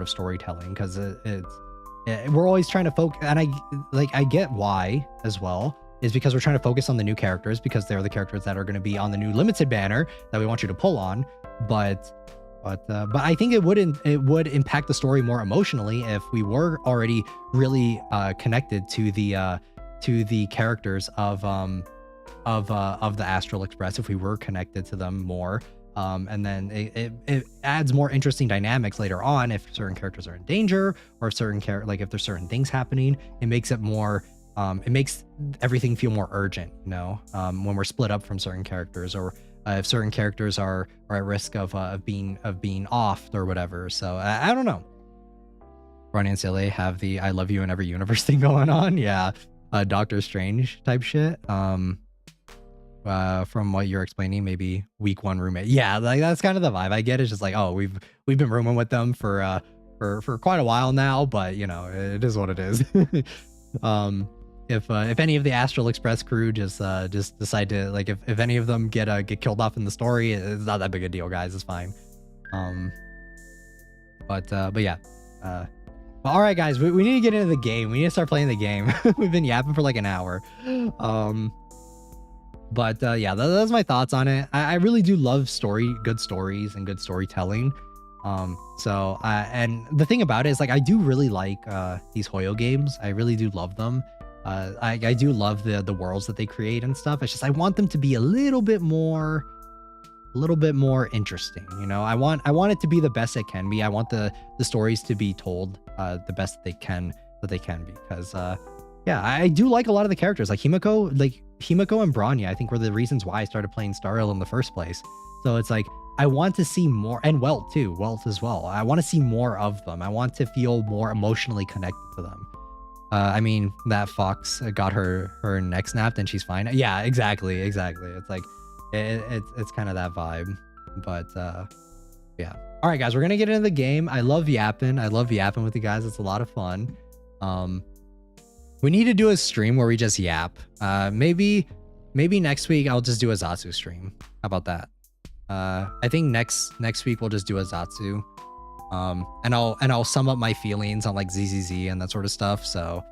storytelling, because we're always trying to focus, and I get why as well, is because we're trying to focus on the new characters because they're the characters that are going to be on the new limited banner that we want you to pull on. But I think it would impact the story more emotionally if we were already really connected to the characters of the Astral Express, if we were connected to them more. And then it adds more interesting dynamics later on if certain characters are in danger, or if if there's certain things happening. It makes it more it makes everything feel more urgent, you know, when we're split up from certain characters, or if certain characters are at risk of being offed or whatever. So I don't know. Ronnie and Silly have the I love you in every universe thing going on. Yeah. Doctor Strange type shit. From what you're explaining, maybe week 1 roommate. Yeah, like that's kind of the vibe I get. It's just like, oh, we've been rooming with them for quite a while now, but you know, it is what it is. If any of the Astral Express crew just decide to, like, if any of them get killed off in the story, it's not that big a deal, guys. It's fine. But yeah. Well, all right, guys, we need to get into the game. We need to start playing the game. We've been yapping for like an hour. But yeah, that's my thoughts on it. I really do love good stories and good storytelling. So and the thing about it is, like, I do really like these Hoyo games. I really do love them. I do love the worlds that they create and stuff. It's just I want them to be a little bit more interesting, you know. I want it to be the best it can be. I want the stories to be told the best that they can be, because yeah, I do like a lot of the characters, like Himiko and Bronya. I think were the reasons why I started playing Star Rail in the first place. So it's like I want to see more, and Welt as well. I want to see more of them. I want to feel more emotionally connected to them. I mean, that fox got her neck snapped and she's fine. Yeah, exactly. It's like it's kind of that vibe. But yeah. All right, guys, we're gonna get into the game. I love yapping with you guys. It's a lot of fun. We need to do a stream where we just yap. Maybe next week I'll just do a Zatsu stream. How about that? I think next week we'll just do a Zatsu. And I'll sum up my feelings on like ZZZ and that sort of stuff. So,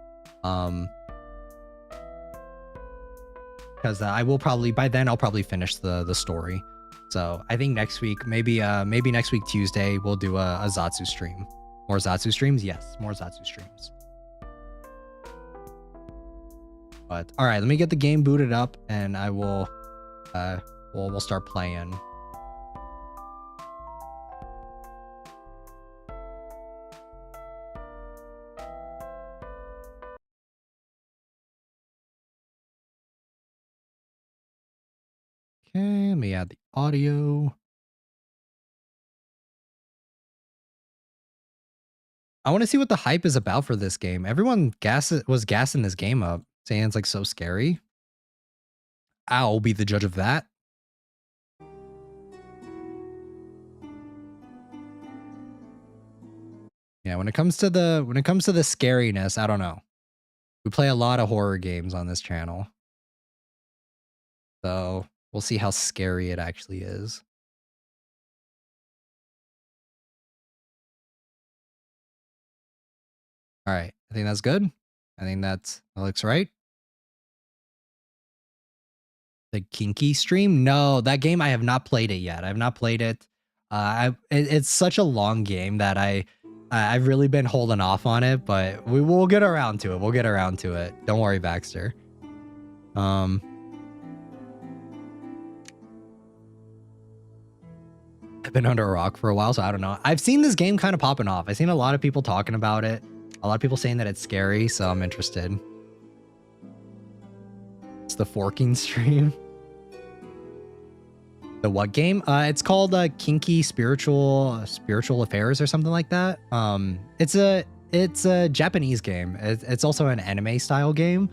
because I will probably, by then I'll probably finish the story. So I think next week, maybe next week Tuesday, we'll do a Zatsu stream. More Zatsu streams? Yes, more Zatsu streams. But all right, let me get the game booted up and I will we'll start playing. Okay, let me add the audio. I want to see what the hype is about for this game. Everyone was gassing this game up, saying it's like so scary. I'll be the judge of that. Yeah, when it comes to the scariness, I don't know. We play a lot of horror games on this channel. So we'll see how scary it actually is. All right, I think that's good. I think that looks right. The Kinky stream? No, that game I have not played it yet. I have not played it. It's such a long game that I've really been holding off on it, but we will get around to it. We'll get around to it. Don't worry, Baxter. I've been under a rock for a while, so I don't know. I've seen this game kind of popping off. I've seen a lot of people talking about it. A lot of people saying that it's scary, so I'm interested. It's the forking stream. The what game? It's called Kinky Spiritual Affairs or something like that. It's a Japanese game. It's also an anime style game,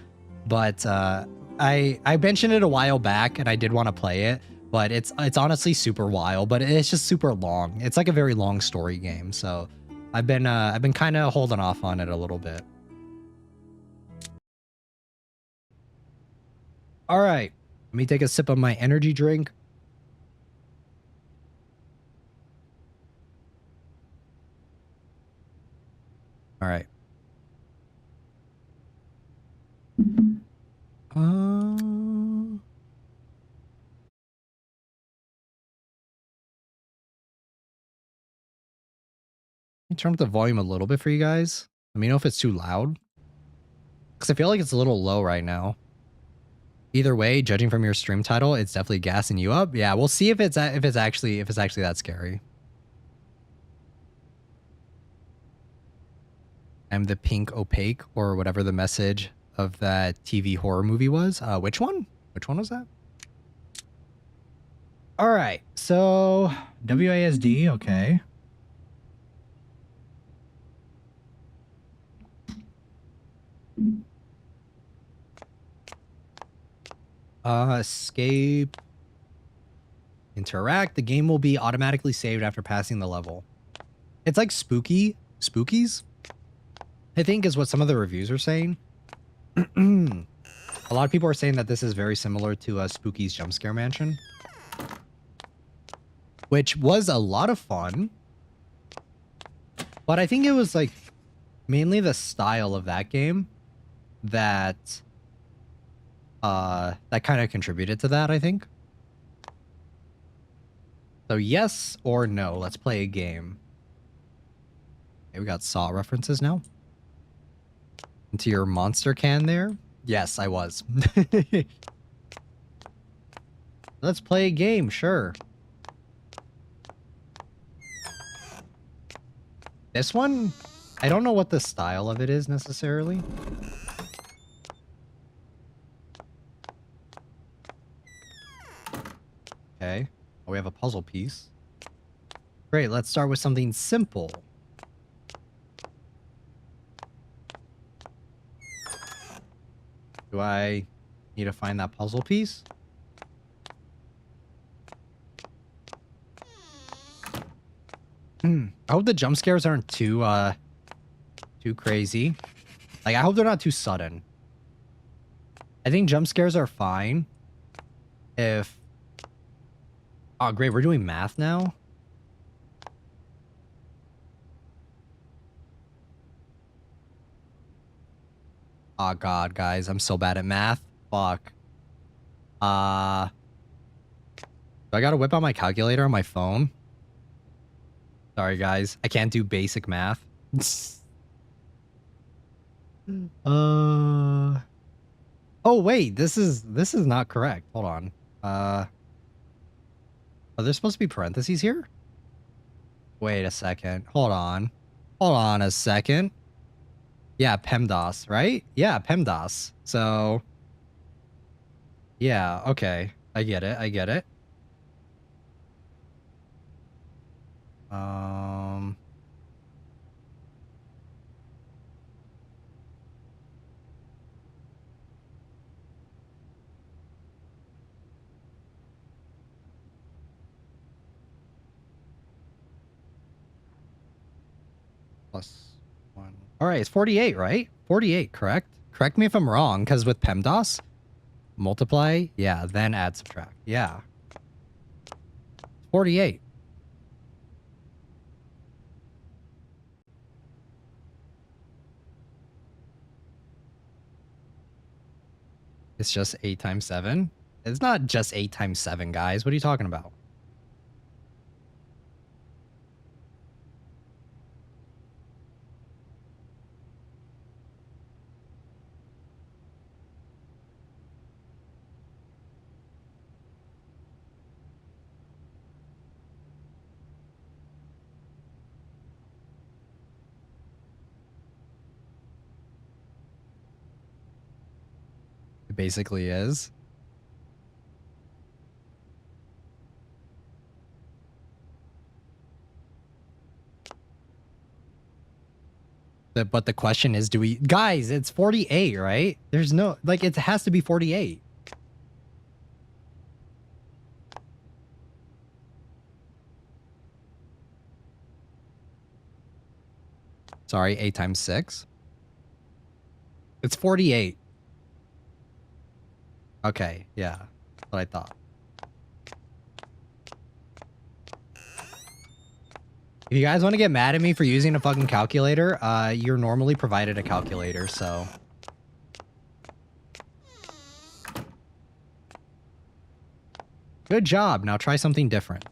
but I mentioned it a while back and I did want to play it, but it's honestly super wild, but it's just super long. It's like a very long story game, so I've been kind of holding off on it a little bit. All right, let me take a sip of my energy drink. All right. Let me turn up the volume a little bit for you guys. Let me know if it's too loud, because I feel like it's a little low right now. Either way, judging from your stream title, it's definitely gassing you up. Yeah, we'll see if it's actually that scary. I'm the pink opaque, or whatever the message of that TV horror movie was. Which one? Which one was that? All right, so WASD, okay. Escape. Interact. The game will be automatically saved after passing the level. It's like spookies, I think is what some of the reviews are saying. A lot of people are saying that this is very similar to Spooky's Jumpscare Mansion, which was a lot of fun. But I think it was like mainly the style of that game that that kind of contributed to that, I think. So yes or no, let's play a game. Okay, we got Saw references now. Into your monster can there? Yes, I was. Let's play a game, sure. This one, I don't know what the style of it is necessarily. Okay. Oh, we have a puzzle piece. Great, let's start with something simple. Do I need to find that puzzle piece? I hope the jump scares aren't too crazy. Like, I hope they're not too sudden. I think jump scares are fine if... Oh, great, we're doing math now? Oh, God, guys, I'm so bad at math. Fuck. Do I gotta whip out my calculator on my phone? Sorry, guys. I can't do basic math. Oh, wait. This is not correct. Hold on. Are there supposed to be parentheses here? Wait a second. Hold on. Hold on a second. Yeah, PEMDAS, right? Yeah, PEMDAS. So... Yeah, okay. I get it. I get it. Plus 1. All right, it's 48, right? 48, correct? Correct me if I'm wrong, because with PEMDAS, multiply, yeah, then add, subtract. Yeah. 48. It's just 8 times 7. It's not just 8 times 7, guys. What are you talking about? It basically is. But the question is, do we... Guys, it's 48, right? There's no... Like, it has to be 48. Sorry, 8 times 6. It's 48. Okay, yeah. That's what I thought. If you guys want to get mad at me for using a fucking calculator, you're normally provided a calculator, so... Good job. Now try something different.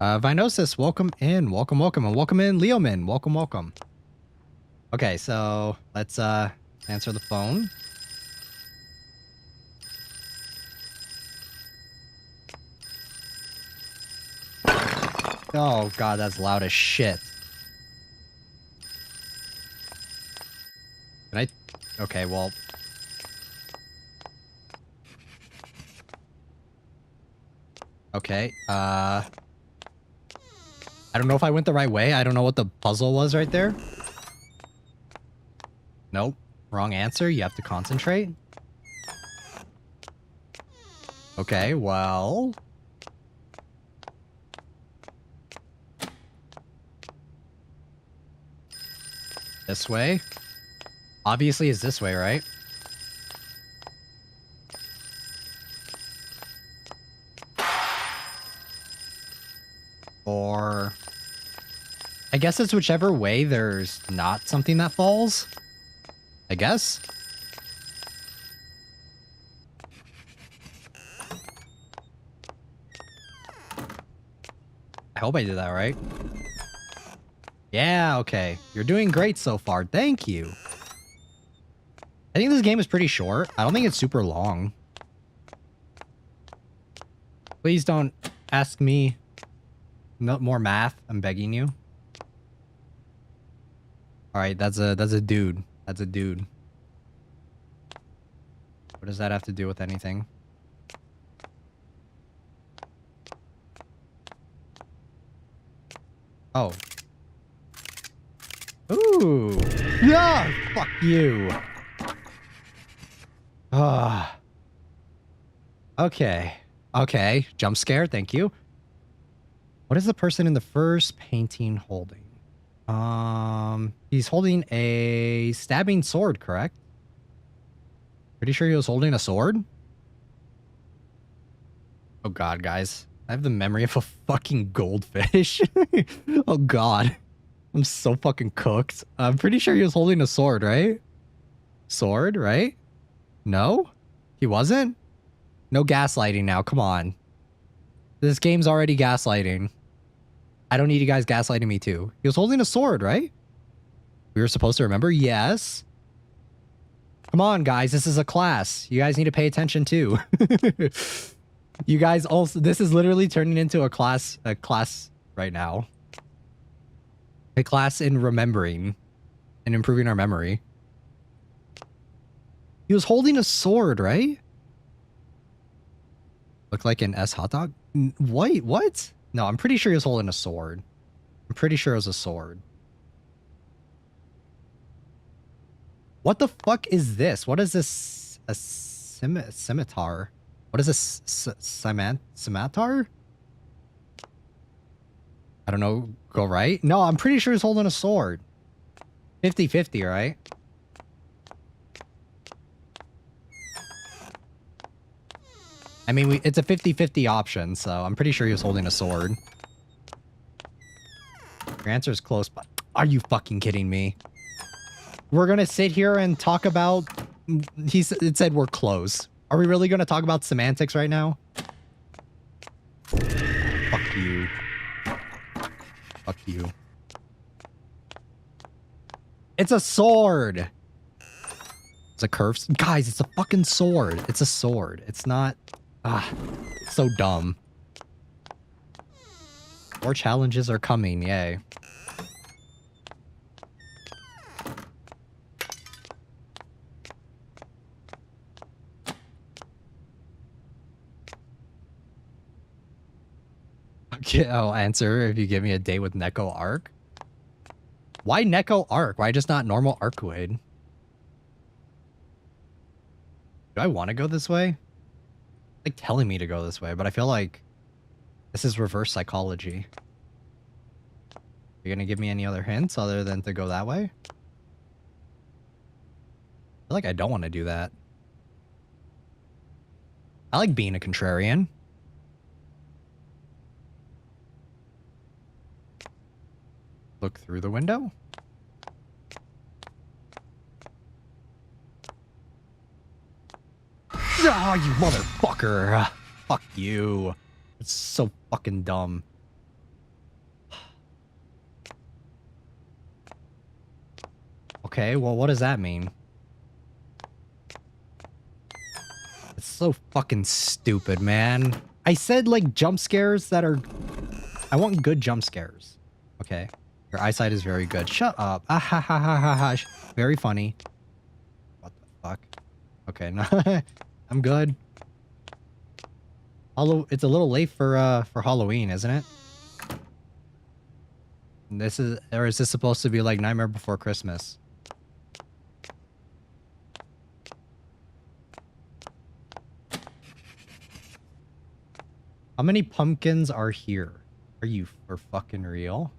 Vinosis, welcome in. Welcome, welcome. And welcome in, Leomin. Welcome, welcome. Okay, so let's answer the phone. Oh god, that's loud as shit. Can I... Okay, well... Okay, I don't know if I went the right way. I don't know what the puzzle was right there. Nope. Wrong answer. You have to concentrate. Okay, well... This way. Obviously it's this way, right? Or... I guess it's whichever way there's not something that falls. I guess. I hope I did that right. Yeah, okay. You're doing great so far. Thank you. I think this game is pretty short. I don't think it's super long. Please don't ask me no more math. I'm begging you. All right, that's a dude. That's a dude. What does that have to do with anything? Oh. Ooh. Yeah, fuck you. Ah. Okay. Okay. Jump scare. Thank you. What is the person in the first painting holding? He's holding a stabbing sword, correct? Pretty sure he was holding a sword. Oh god, guys. I have the memory of a fucking goldfish. Oh god. I'm so fucking cooked. I'm pretty sure he was holding a sword, right? Sword, right? No? He wasn't? No gaslighting now, come on. This game's already gaslighting. I don't need you guys gaslighting me too. He was holding a sword, right? We were supposed to remember? Yes. Come on, guys. This is a class. You guys need to pay attention too. You guys also... This is literally turning into a class right now. A class in remembering and improving our memory. He was holding a sword, right? Looked like an S hot dog? Wait, what? No, I'm pretty sure he was holding a sword. I'm pretty sure it was a sword. What the fuck is this? What is this? A scimitar? What is this? Scimitar? I don't know. Go right? No, I'm pretty sure he's holding a sword. 50-50, right? I mean, it's a 50-50 option, so I'm pretty sure he was holding a sword. Your answer is close, but are you fucking kidding me? We're gonna sit here and talk about... It said we're close. Are we really gonna talk about semantics right now? Fuck you. Fuck you. It's a sword! It's a curve... Guys, it's a fucking sword. It's a sword. It's not... Ah, so dumb. More challenges are coming, yay. Okay, I'll answer if you give me a date with Neko Arc. Why Neko Arc? Why just not normal Arcuade? Do I want to go this way? Like telling me to go this way, but I feel like this is reverse psychology. You're gonna give me any other hints other than to go that way? I feel like I don't want to do that. I like being a contrarian. Look through the window. Oh, you motherfucker. Fuck you. It's so fucking dumb. Okay, well, what does that mean? It's so fucking stupid, man. I said, like, jump scares that are... I want good jump scares. Okay. Your eyesight is very good. Shut up. Ah ha ha ha ha ha. Very funny. What the fuck? Okay, no. I'm good. It's a little late for Halloween, isn't it? This is... Or is this supposed to be like Nightmare Before Christmas? How many pumpkins are here? Are you for fucking real?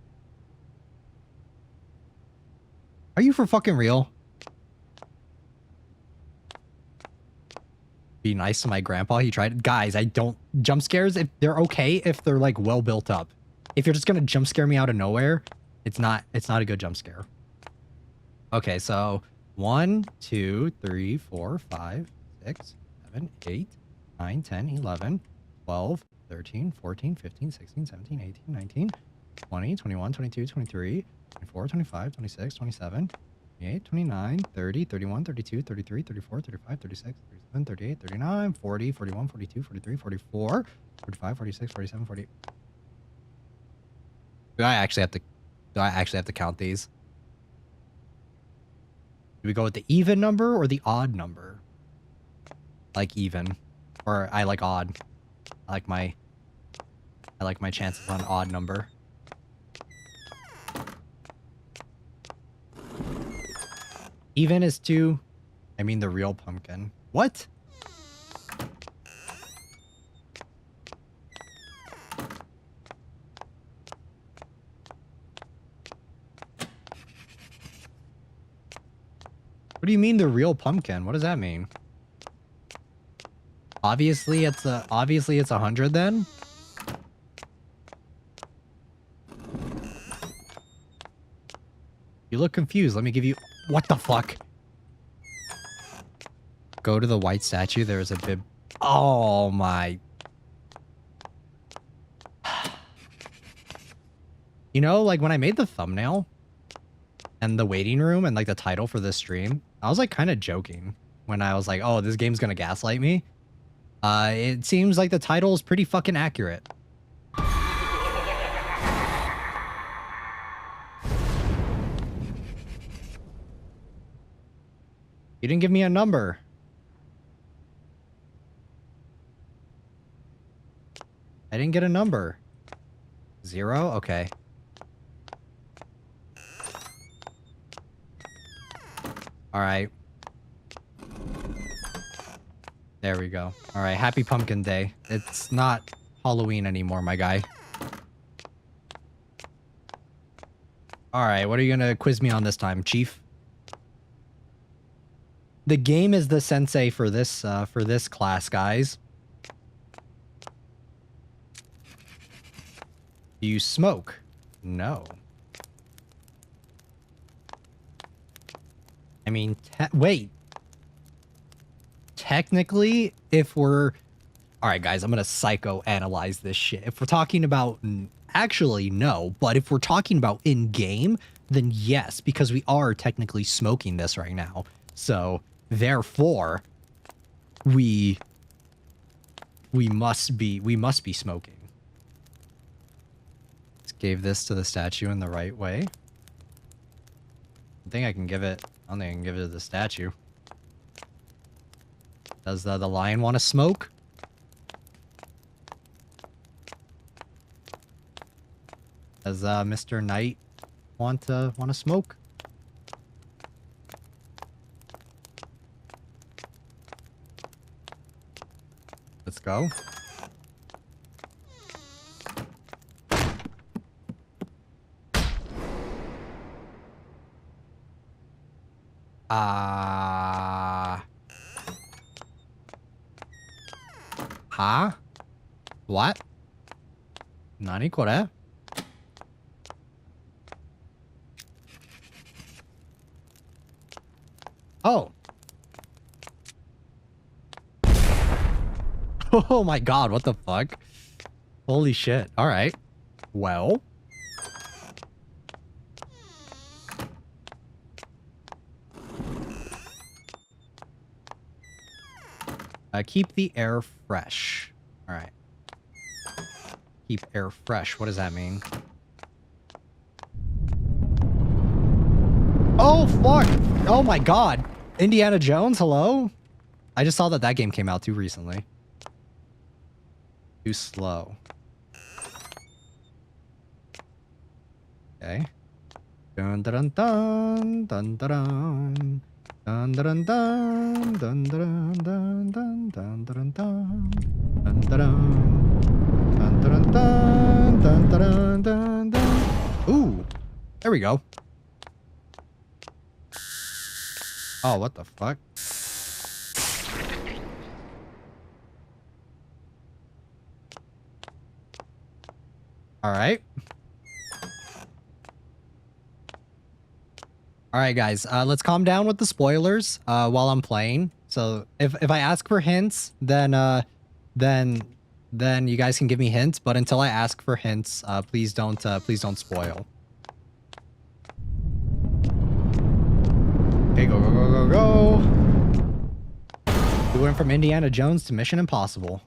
Are you for fucking real? Be nice to my grandpa. He tried. Guys, I don't... Jump scares, if they're okay if they're like well built up. If you're just gonna jump scare me out of nowhere, it's not a good jump scare. Okay, so 1, 2, 3, 4, 5, 6, 7, 8, 9, 10, 11, 12, 13, 14, 15, 16, 17, 18, 19, 20, 21, 22, 23, 24, 25, 26, 27, 28, 29, 30, 31, 32, 33, 34, 35, 36, 37, 38, 39, 40, 41, 42, 43, 44, 45, 46, 47, 48. Do I actually have to count these? Do we go with the even number or the odd number? Like even. Or I like odd. I like my chances on odd number. Even is 2. I mean the real pumpkin. What? What do you mean the real pumpkin? What does that mean? Obviously it's 100 then? You look confused. Let me give you... What the fuck? Go to the white statue. There's a bib... Oh my... You know, like when I made the thumbnail and the waiting room and like the title for this stream, I was like kind of joking when I was like, oh, this game's gonna gaslight me. It seems like the title is pretty fucking accurate. You didn't give me a number. I didn't get a number. 0? Okay. Alright. There we go. Alright, happy pumpkin day. It's not Halloween anymore, my guy. Alright, what are you gonna quiz me on this time, Chief? The game is the sensei for this class, guys. Do you smoke? No. I mean, wait. Technically, if we're... Alright, guys, I'm gonna psychoanalyze this shit. If we're talking about... Actually, no. But if we're talking about in-game, then yes, because we are technically smoking this right now. So, therefore, we must be smoking. gave this to the statue in the right way. I think I can give it... I don't think I can give it to the statue. Does the lion want to smoke? Does Mr. Knight want to smoke? Let's go. Huh? What? Nani kore? Oh. Oh my god, what the fuck? Holy shit. All right. Well. Keep the air fresh. All right. Keep air fresh. What does that mean? Oh, fuck. Oh my god. Indiana Jones, hello? I just saw that game came out too recently. Too slow. Okay. Dun dun dun dun dun dun. Dun dun dun dun dun dun dun dun dun dun dun dun dun dun dun dun. Ooh, there we go. Oh, what the fuck? All right. All right, guys, let's calm down with the spoilers while I'm playing. So if I ask for hints, then you guys can give me hints. But until I ask for hints, please don't spoil. Okay, go go go go go. We went from Indiana Jones to Mission Impossible.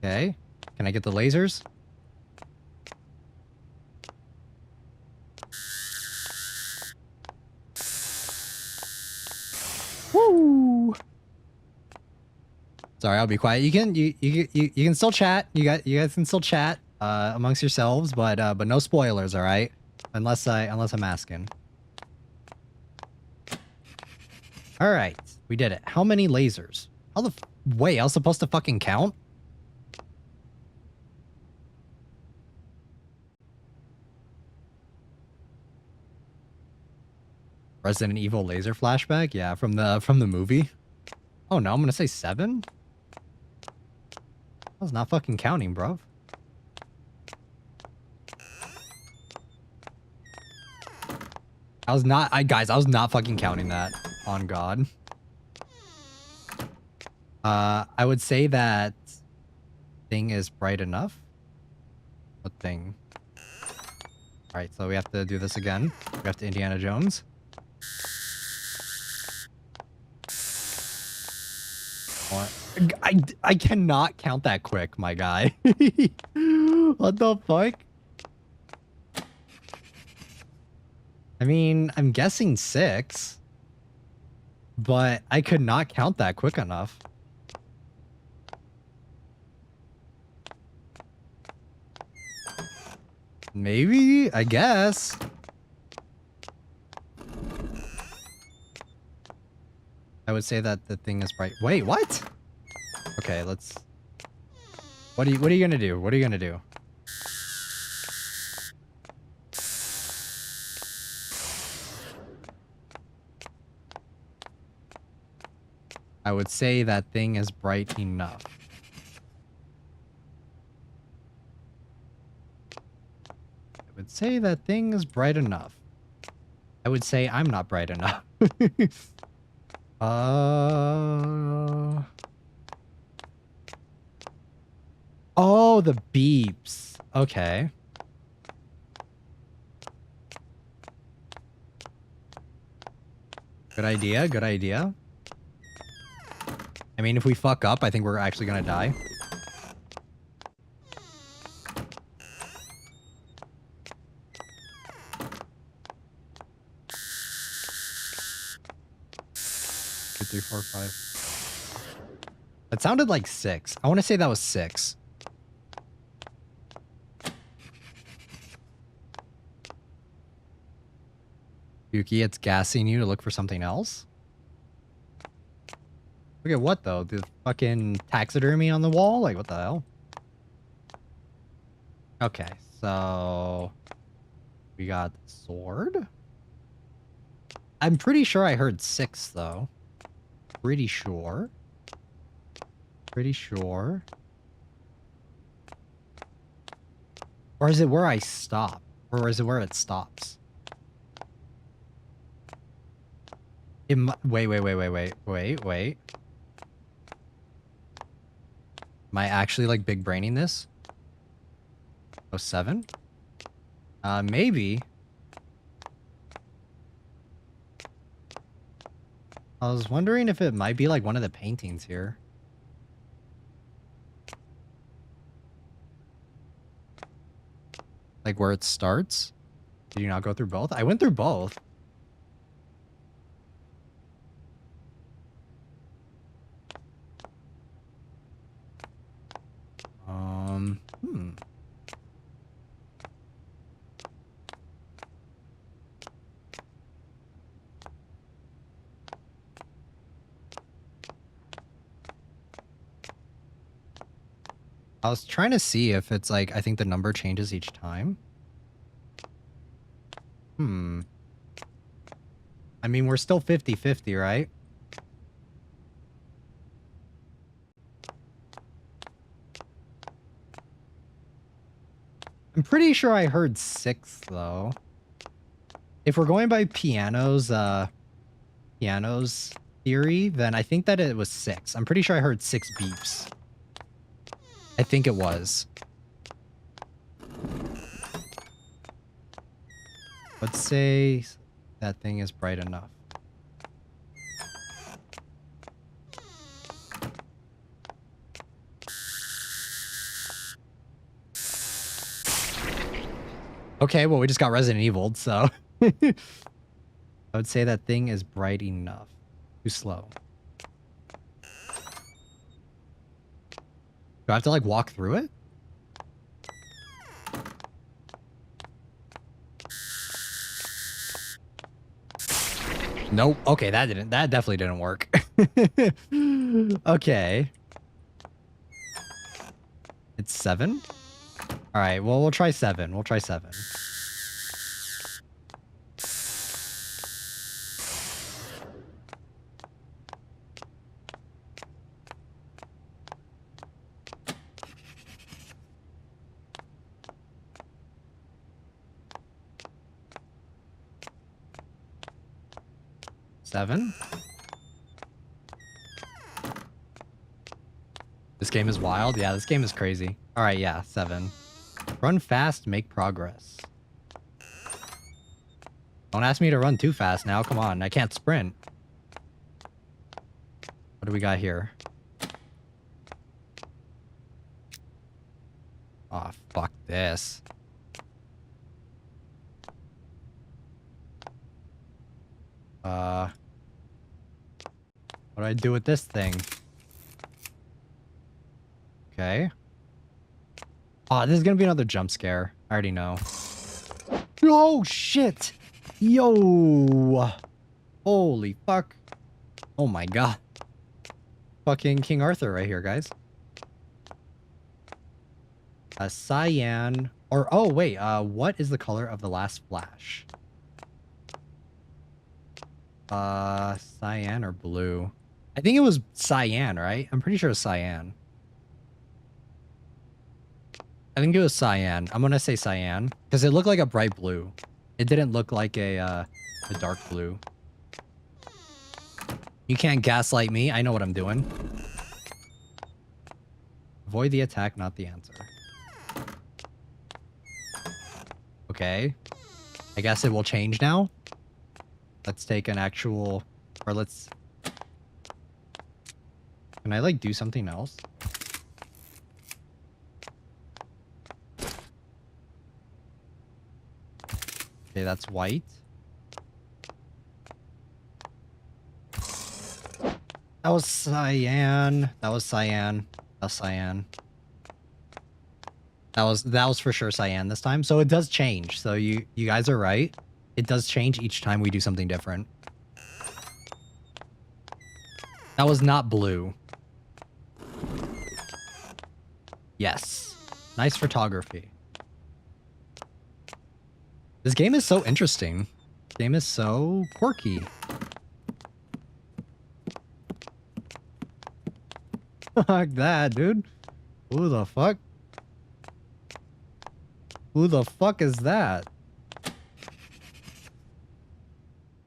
Okay, can I get the lasers? Woo! Sorry, I'll be quiet. You can still chat. You guys can still chat amongst yourselves, but no spoilers, all right? Unless I'm asking. All right, we did it. How many lasers? How the wait? I was supposed to fucking count? Resident Evil laser flashback? Yeah, from the movie. Oh no, I'm gonna say 7? I was not fucking counting, bro. I was not fucking counting that. On God. I would say that thing is bright enough. What thing? Alright, so we have to do this again. We have to Indiana Jones. What? I cannot count that quick, my guy. What the fuck? I mean, I'm guessing 6. But I could not count that quick enough. Maybe? I guess. I would say that the thing is bright. Wait, what? Okay, let's... What are you gonna do? What are you gonna do? I would say that thing is bright enough. I would say that thing is bright enough. I would say I'm not bright enough. Oh, the beeps. Okay. Good idea, good idea. I mean, if we fuck up, I think we're actually gonna die. 3, 4, 5. That sounded like 6. I want to say that was 6. Yuki, it's gassing you to look for something else? Look at what, though? The fucking taxidermy on the wall? Like, what the hell? Okay, so... we got sword? I'm pretty sure I heard 6, though. Pretty sure. Pretty sure. Or is it where I stop? Or is it where it stops? Wait. Am I actually, like, big braining this? Oh, 7? Maybe. I was wondering if it might be, like, one of the paintings here. Like, where it starts? Did you not go through both? I went through both. I was trying to see if it's like, I think the number changes each time. I mean, we're still 50-50, right? I'm pretty sure I heard 6, though. If we're going by piano's theory, then I think that it was 6. I'm pretty sure I heard 6 beeps. I think it was. Let's say that thing is bright enough. Okay, well, we just got Resident Evil'd, so... I would say that thing is bright enough. Too slow. Do I have to, like, walk through it? Nope. Okay, that definitely didn't work. Okay. It's 7? All right, well, we'll try 7. We'll try 7. Seven. This game is wild. Yeah, this game is crazy. All right, yeah, 7. Run fast, make progress. Don't ask me to run too fast now. Come on, I can't sprint. What do we got here? Oh, fuck this. What do I do with this thing? Okay. Oh, this is gonna be another jump scare. I already know. Oh, shit! Yo! Holy fuck. Oh my god. Fucking King Arthur right here, guys. A cyan... Or, oh, wait. What is the color of the last flash? Cyan or blue? I think it was cyan, right? I'm pretty sure it's cyan. I think it was cyan. I'm gonna say cyan because it looked like a bright blue. It didn't look like a dark blue. You can't gaslight me. I know what I'm doing. Avoid the attack, not the answer. Okay. I guess it will change now. Let's take an actual... Or let's... Can I, like, do something else? Okay, that's white. That was cyan. That was cyan. That's cyan. That was for sure cyan this time. So it does change. So you guys are right. It does change each time we do something different. That was not blue. Yes. Nice photography. This game is so interesting. This game is so quirky. Fuck that, dude. Who the fuck? Who the fuck is that?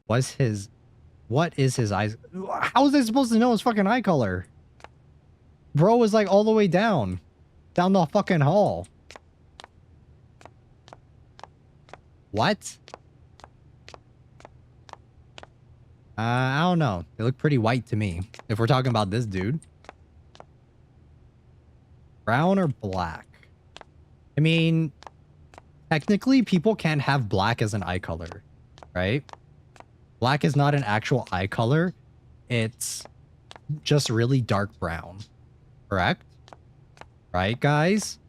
What is his eyes? How is I supposed to know his fucking eye color? Bro was like all the way down the fucking hall. What? I don't know. They look pretty white to me. If we're talking about this dude. Brown or black? I mean, technically people can't have black as an eye color, right? Black is not an actual eye color. It's just really dark brown. Correct? Right, guys?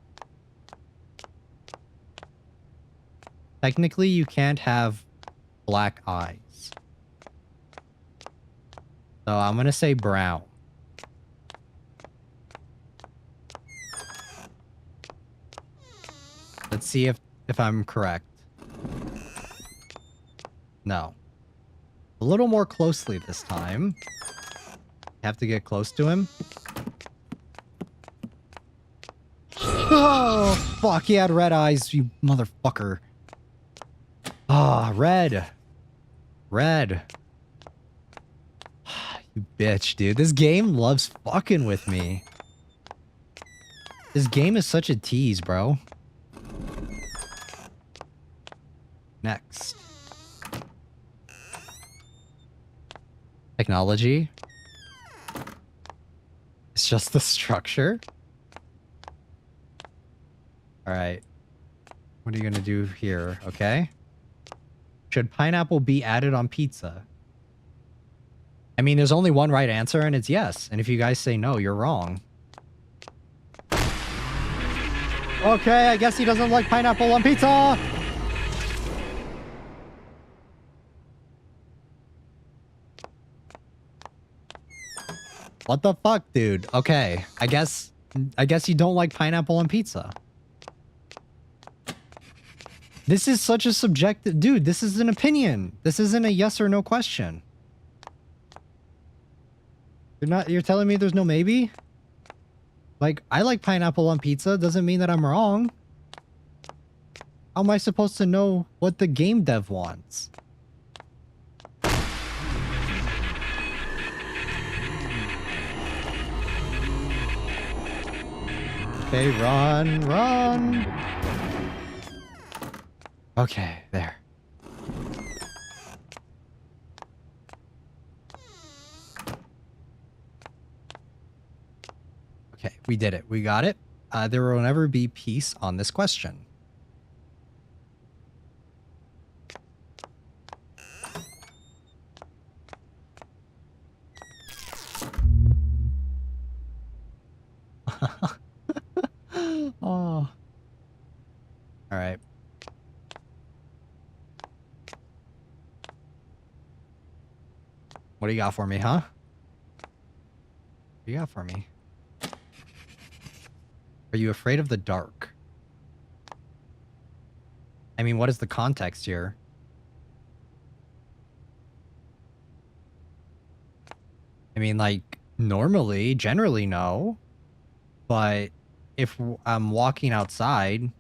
Technically, you can't have black eyes. So I'm gonna say brown. Let's see if I'm correct. No. A little more closely this time. Have to get close to him. Oh, fuck. He had red eyes, you motherfucker. Ah, red. Red. You bitch, dude. This game loves fucking with me. This game is such a tease, bro. Next. Technology. It's just the structure. All right. What are you gonna do here? Okay. Should pineapple be added on pizza? I mean, there's only one right answer, and it's yes. And if you guys say no, you're wrong. Okay, I guess he doesn't like pineapple on pizza. What the fuck, dude? Okay, I guess you don't like pineapple on pizza. This is such a subjective... Dude, this is an opinion. This isn't a yes or no question. You're telling me there's no maybe? Like, I like pineapple on pizza. Doesn't mean that I'm wrong. How am I supposed to know what the game dev wants? Okay, run, run. Okay, there. Okay, we did it. We got it. There will never be peace on this question. Oh. All right. What do you got for me, huh? What do you got for me? Are you afraid of the dark? I mean, what is the context here? I mean, like, normally, generally, no. But if I'm walking outside,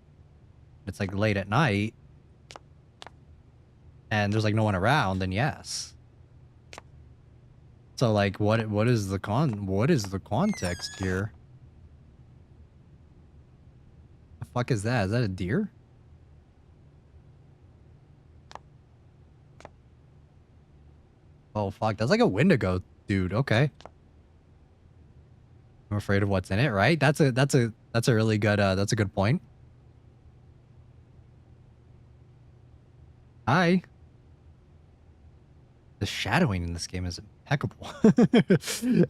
it's like late at night, and there's like no one around, then yes. So like, what is the context here? The fuck is that? Is that a deer? Oh fuck, that's like a Wendigo, dude. Okay. I'm afraid of what's in it, right? That's a really good that's a good point. Hi. The shadowing in this game is impeccable.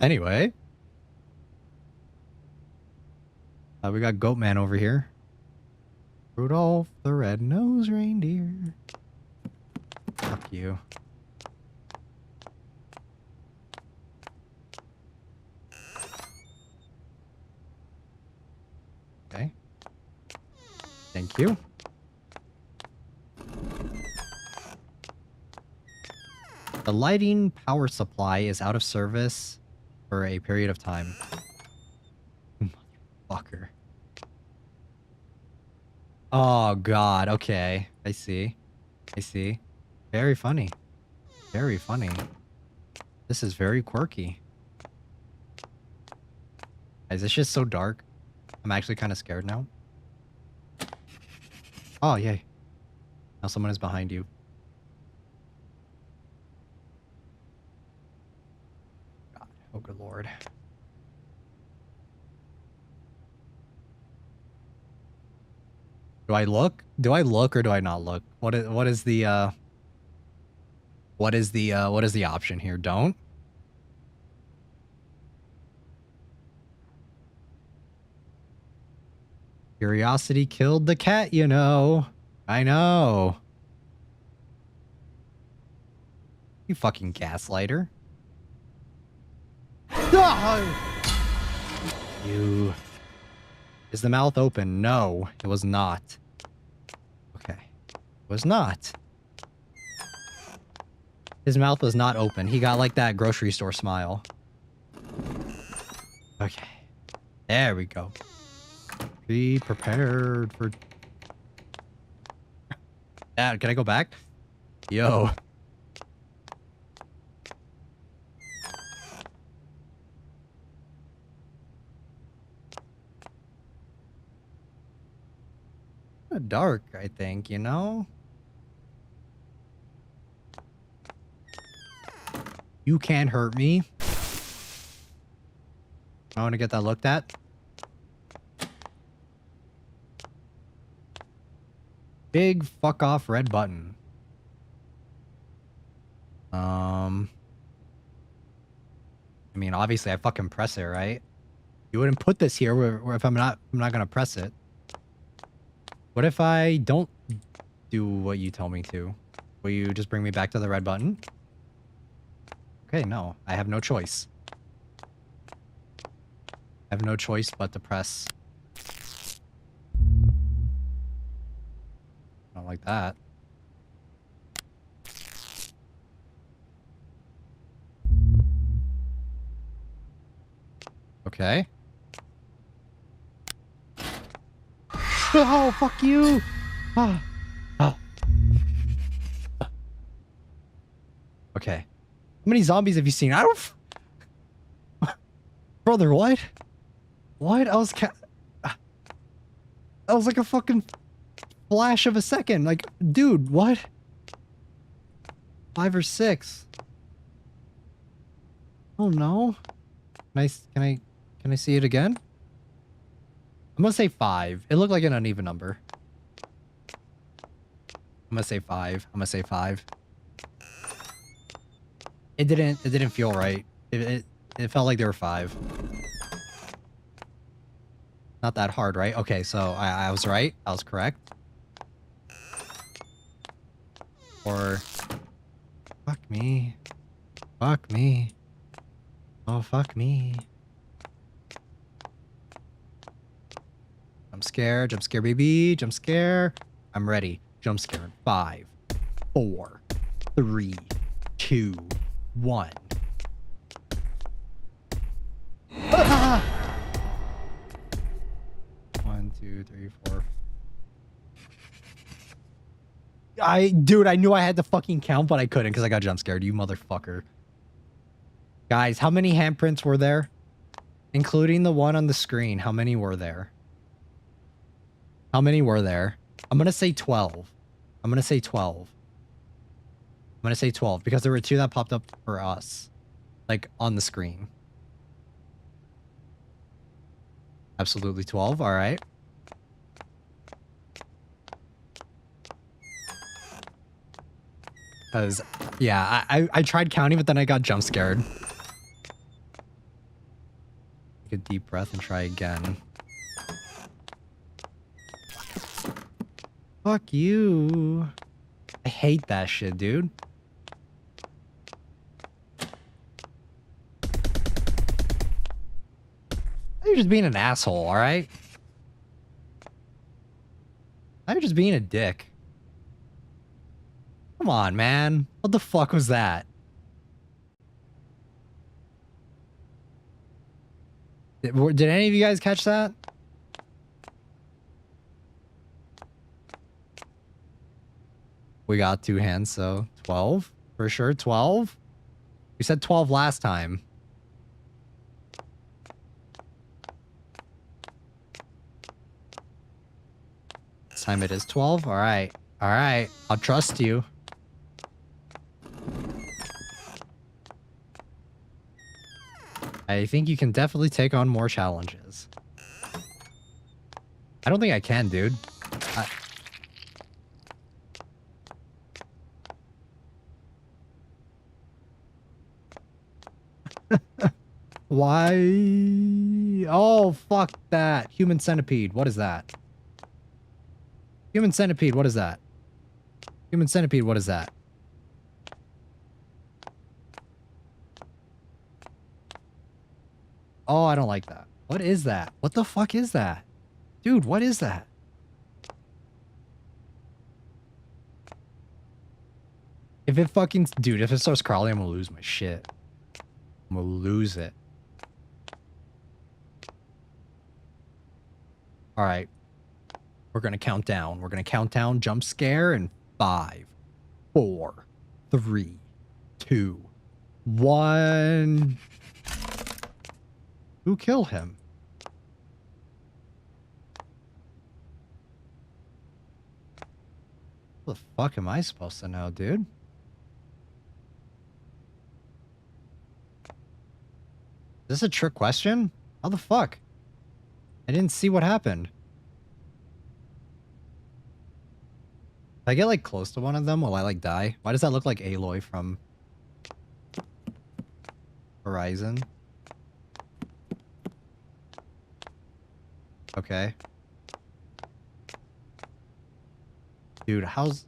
Anyway. We got Goatman over here. Rudolph the Red-Nosed Reindeer. Fuck you. Okay. Thank you. The lighting power supply is out of service for a period of time. Motherfucker. Oh god, okay. I see. I see. Very funny. Very funny. This is very quirky. Guys, it's just so dark. I'm actually kind of scared now. Oh, yay. Now someone is behind you. God. Oh, good lord. Do I look? Do I look or do I not look? What is the option here? Don't? Curiosity killed the cat, you know. I know. You fucking gaslighter. You. Is the mouth open? No, it was not. Okay. It was not. His mouth was not open. He got like that grocery store smile. Okay. There we go. Be prepared for... Dad, can I go back? Yo. Dark, I think, you know? You can't hurt me. I want to get that looked at. Big fuck off red button. I mean, obviously I fucking press it, right? You wouldn't put this here where if I'm not gonna press it. What if I don't do what you tell me to? Will you just bring me back to the red button? Okay, no. I have no choice. I have no choice but to press. Not like that. Okay. Oh, fuck you! Ah. Oh. Okay. How many zombies have you seen? I don't... Brother, what? What? I was that was like a fucking flash of a second. Like, dude, what? 5 or 6. Oh no. Can I see it again? I'm gonna say 5. It looked like an uneven number. I'm gonna say 5. I'm gonna say 5. It didn't feel right. It felt like there were 5. Not that hard, right? Okay, so I was right. I was correct. Or fuck me. Fuck me. Oh, fuck me. Jump scare, baby. Jump scare. I'm ready. Jump scare in 5, 4, 3, 2, 1. Ah! 1, 2, 3, 4. Dude, I knew I had to fucking count, but I couldn't because I got jump scared. You motherfucker. Guys, how many handprints were there? Including the one on the screen. How many were there? How many were there? I'm gonna say 12. I'm gonna say 12. I'm gonna say 12 because there were 2 that popped up for us. Like, on the screen. Absolutely 12. All right. Because, yeah, I tried counting, but then I got jump scared. Take a deep breath and try again. Fuck you. I hate that shit, dude. You're just being an asshole, alright? You're just being a dick. Come on, man. What the fuck was that? Did any of you guys catch that? We got 2 hands, so 12 for sure. 12. We said 12 last time. This time it is 12. All right. All right. I'll trust you. I think you can definitely take on more challenges. I don't think I can, dude. Why? Oh, fuck that. Human centipede. What is that? Human centipede. What is that? Human centipede. What is that? Oh, I don't like that. What is that? What the fuck is that? Dude, what is that? If it fucking... Dude, if it starts crawling, I'm gonna lose my shit. I'm gonna lose it. Alright. We're gonna count down. We're gonna count down jump scare in 5, 4, 3, 2, 1... Who killed him? What the fuck am I supposed to know, dude? Is this a trick question? How the fuck? I didn't see what happened. If I get like close to one of them, will I like die? Why does that look like Aloy from Horizon? Okay. Dude, how's...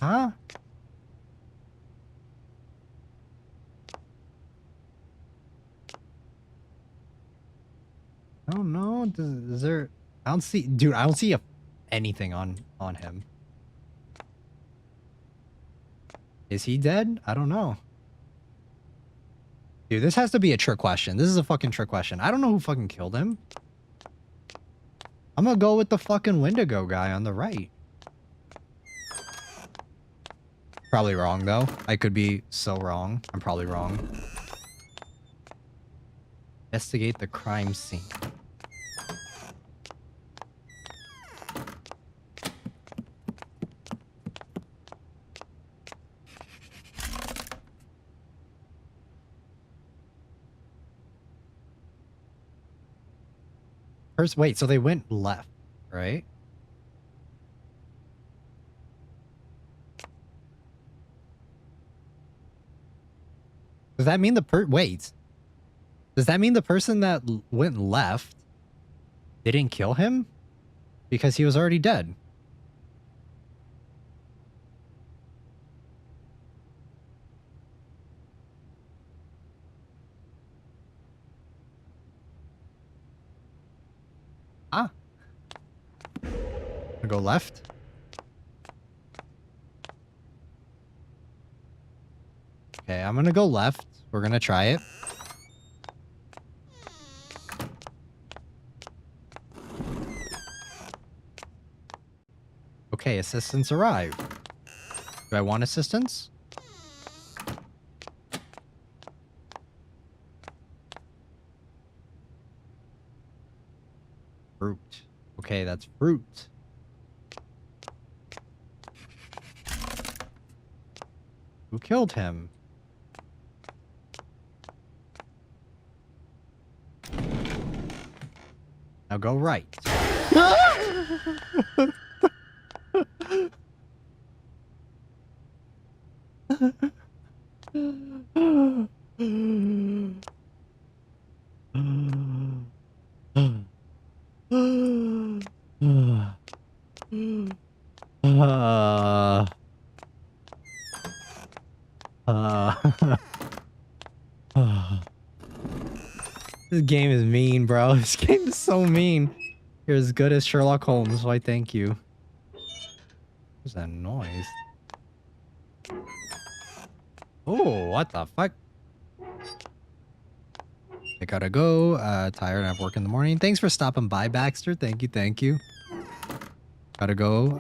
Huh? I don't know. Is there... I don't see... Dude, I don't see anything on him. Is he dead? I don't know. Dude, this has to be a trick question. This is a fucking trick question. I don't know who fucking killed him. I'm gonna go with the fucking Wendigo guy on the right. Probably wrong, though. I could be so wrong. I'm probably wrong. Investigate the crime scene. First, wait, so they went left, right? Does that mean wait. Does that mean the person that went left didn't kill him? Because he was already dead. Ah. I'll go left. Okay, I'm gonna go left. We're gonna try it. Okay, assistance arrived. Do I want assistance? Fruit. Okay, that's fruit. Who killed him? Now go right. This game is mean, bro. This game is so mean. You're as good as Sherlock Holmes. Why, thank you. What's that noise? Oh, what the fuck? I gotta go. Tired and I have work in the morning. Thanks for stopping by, Baxter. Thank you, thank you. Gotta go.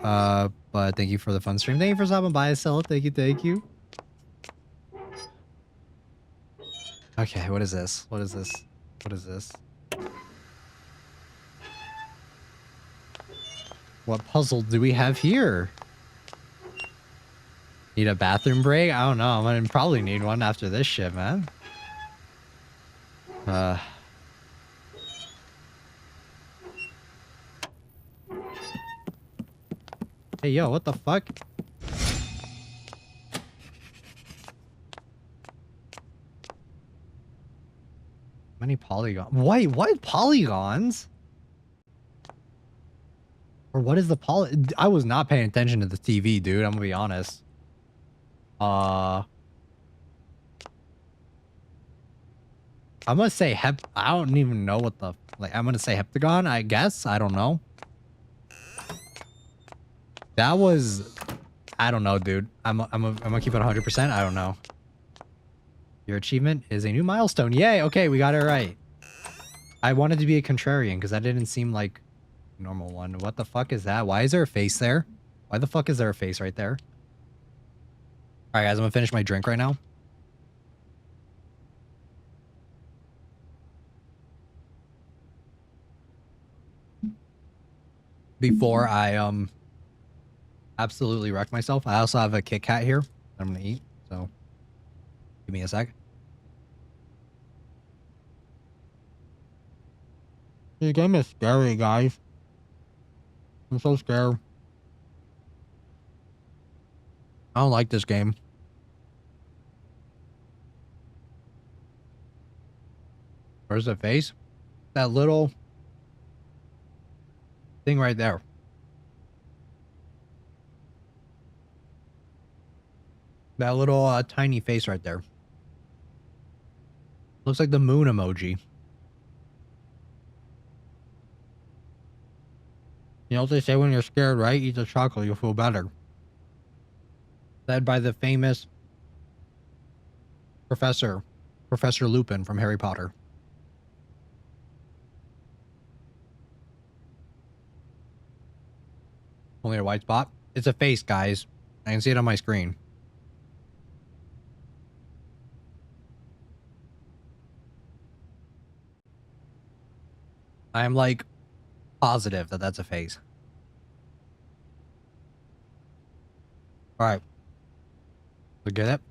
But thank you for the fun stream. Thank you for stopping by, Estella. Thank you, thank you. Okay, what is this? What is this? What is this? What puzzle do we have here? Need a bathroom break? I don't know. I'm gonna probably need one after this shit, man. Hey, yo, what the fuck? Many polygons. Wait, what polygons? Or what is the I was not paying attention to the TV, dude. I'm gonna be honest. I'm gonna say I don't even know what the I'm gonna say heptagon, I guess. I don't know. That was I don't know, dude. I'm gonna keep it 100%. I don't know. Your achievement is a new milestone. Yay! Okay, we got it right. I wanted to be a contrarian because that didn't seem like a normal one. What the fuck is that? Why is there a face there? Why the fuck is there a face right there? All right, guys, I'm gonna finish my drink right now. Before I absolutely wreck myself. I also have a Kit Kat here I'm gonna eat, so give me a sec. This game is scary, guys. I'm so scared. I don't like this game. Where's the face? That little thing right there. That little tiny face right there. Looks like the moon emoji. You know what they say when you're scared, right? Eat the chocolate, you'll feel better. Said by the famous Professor Lupin from Harry Potter. Only a white spot. It's a face, guys. I can see it on my screen. I am like positive that that's a face. All right. Look at it.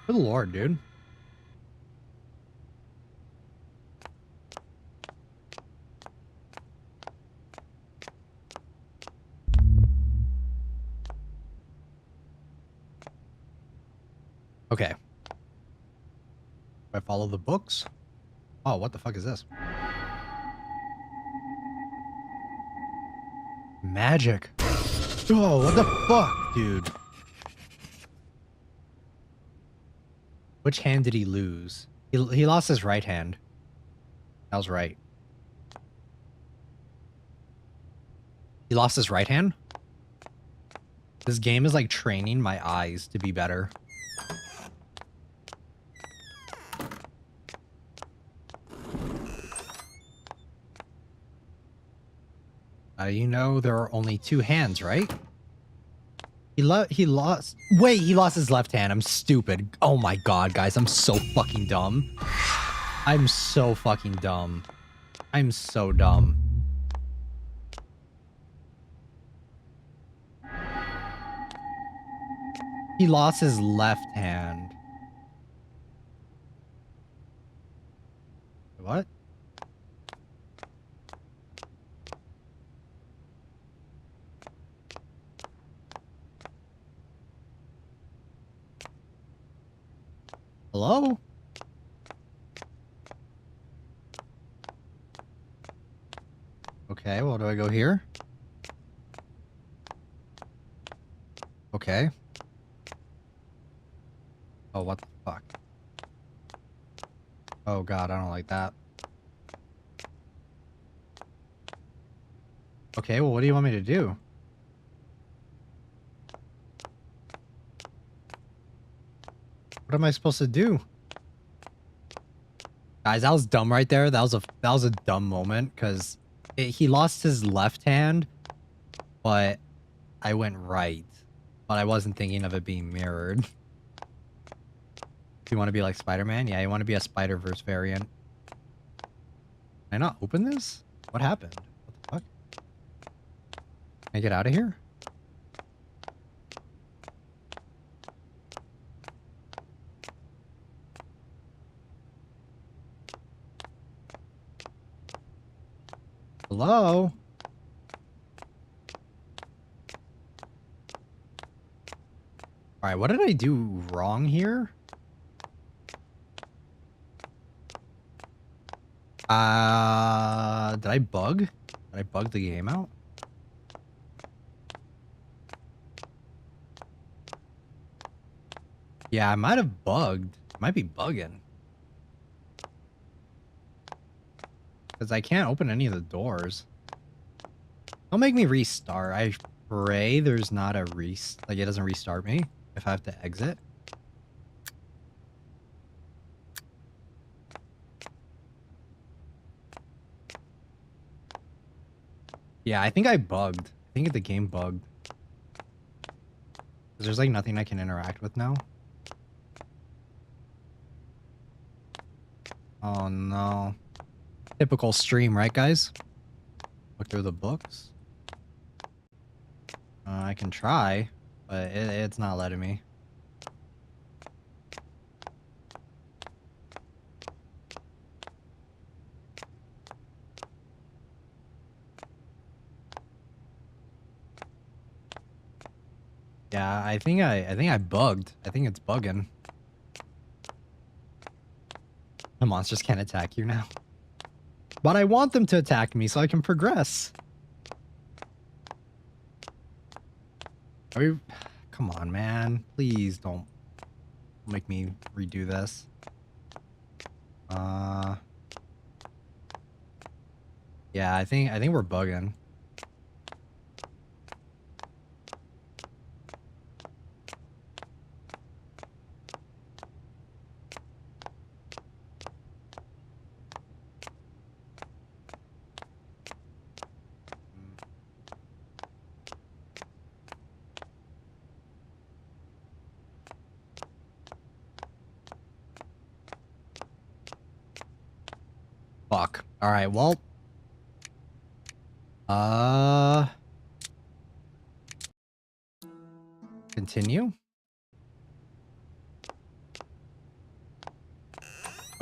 Good lord, dude. Okay. I follow the books. Oh, what the fuck is this? Magic. Oh, what the fuck, dude? Which hand did he lose? He lost his right hand. That was right. He lost his right hand? This game is like training my eyes to be better. You know there are only two hands, right? He lost. Wait, he lost his left hand. I'm stupid. Oh my god, guys, I'm so fucking dumb. I'm so fucking dumb. I'm so dumb. He lost his left hand. What? Hello? Okay, well, do I go here? Okay. Oh, what the fuck? Oh god, I don't like that. Okay, well, what do you want me to do? What am I supposed to do? Guys, that was dumb right there. That was a dumb moment because he lost his left hand, but I went right. But I wasn't thinking of it being mirrored. Do you want to be like Spider-Man? Yeah, you want to be a Spider-Verse variant. Can I not open this? What happened? What the fuck? Can I get out of here? Hello? Alright, what did I do wrong here? Did I bug? Did I bug the game out? Yeah, I might have bugged. I might be bugging. Because I can't open any of the doors. Don't make me restart. I pray there's not a like it doesn't restart me if I have to exit. Yeah, I think I bugged. I think the game bugged. Because there's like nothing I can interact with now. Oh no. Typical stream, right guys? Look through the books. I can try, but it's not letting me. Yeah, I think I bugged. I think it's bugging. The monsters can't attack you now. But I want them to attack me so I can progress. Come on, man. Please don't make me redo this. Yeah, I think we're bugging. Fuck. All right, well. Continue.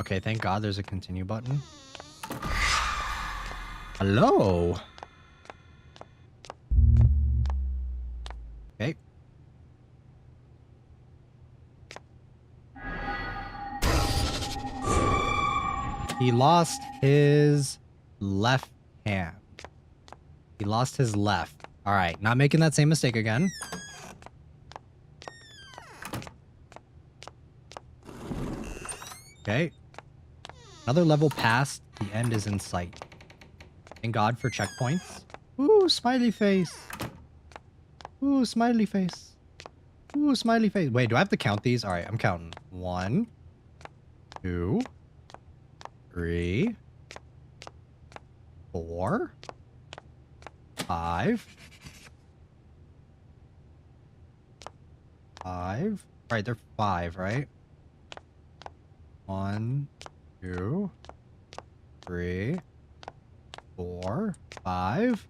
Okay, thank God there's a continue button. Hello. Okay. He lost his left hand. He lost his left. All right, not making that same mistake again. Okay. Another level passed. The end is in sight. Thank God for checkpoints. Ooh, smiley face. Ooh, smiley face. Ooh, smiley face. Wait, do I have to count these? All right, I'm counting. 1, 2, 3, 4, 5. 5. All right, they're 5, right? 1, 2, 3, 4, 5.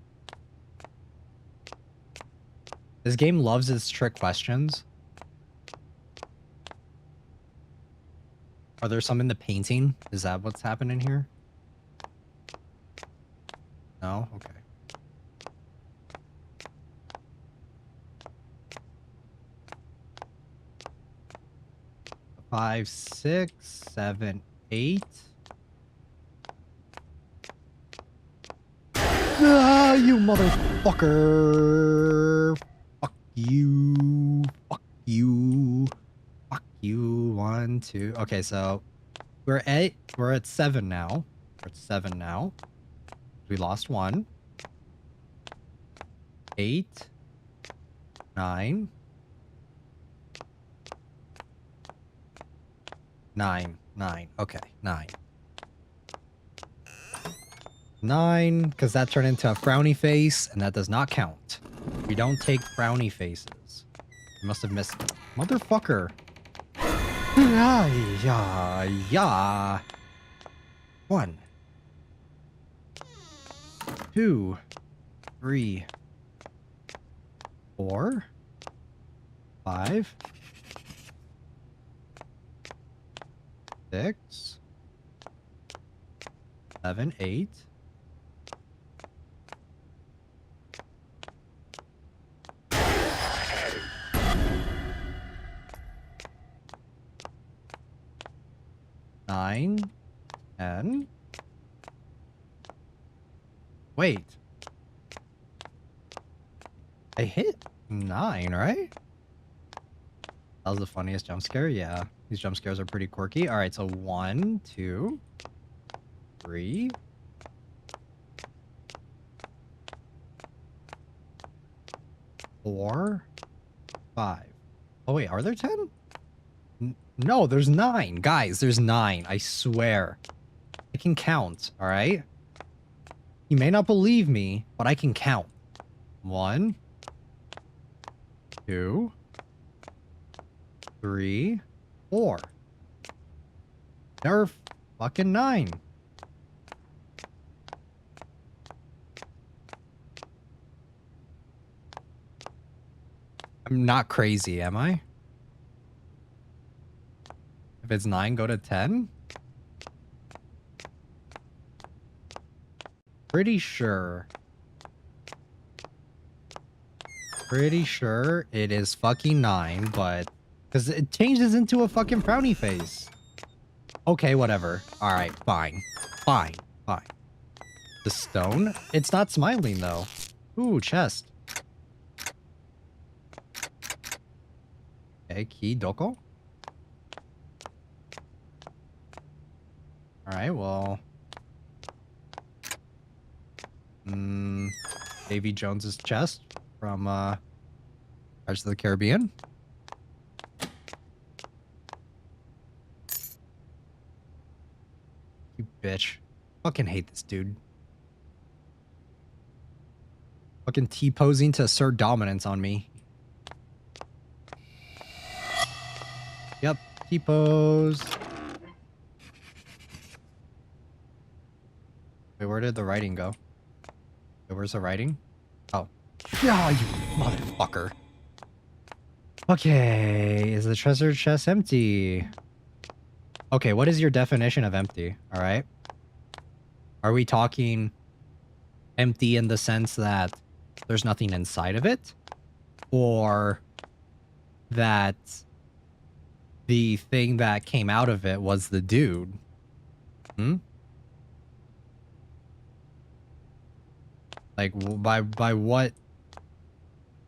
This game loves its trick questions. Are there some in the painting? Is that what's happening here? No? Okay. 5, 6, 7, 8. Ah, you motherfucker! Fuck you! Fuck you! Fuck you! 1, 2. Okay, so we're at 7 now. We're at 7 now. We lost 1. 8, 9, 9, 9. Okay, 9. 9, because that turned into a frowny face, and that does not count. We don't take frowny faces. You must have missed. Motherfucker. Yeah, yeah, yeah. 1, 2, 3, 4, 5, 6, 7, 8. 9, 10. Wait. I hit 9, right? That was the funniest jump scare? Yeah. These jump scares are pretty quirky. Alright, so 1, 2, 3. 4, 5. Oh wait, are there 10? No, there's 9. Guys, there's 9. I swear. I can count, alright? You may not believe me, but I can count. 1, 2, 3, 4. There are fucking 9. I'm not crazy, am I? If it's 9, go to 10? Pretty sure it is fucking 9, but... Because it changes into a fucking frowny face. Okay, whatever. Alright, fine. Fine. Fine. The stone? It's not smiling, though. Ooh, chest. Okay, key doko? Alright, well... Davy Jones's chest from, Pirates of the Caribbean. You bitch. Fucking hate this dude. Fucking T-posing to assert dominance on me. Yep, T-pose. Wait, where did the writing go? Wait, where's the writing? Oh. Yeah, you motherfucker. Okay, is the treasure chest empty? Okay, what is your definition of empty? Alright. Are we talking empty in the sense that there's nothing inside of it? Or that the thing that came out of it was the dude? Hmm? Like, by what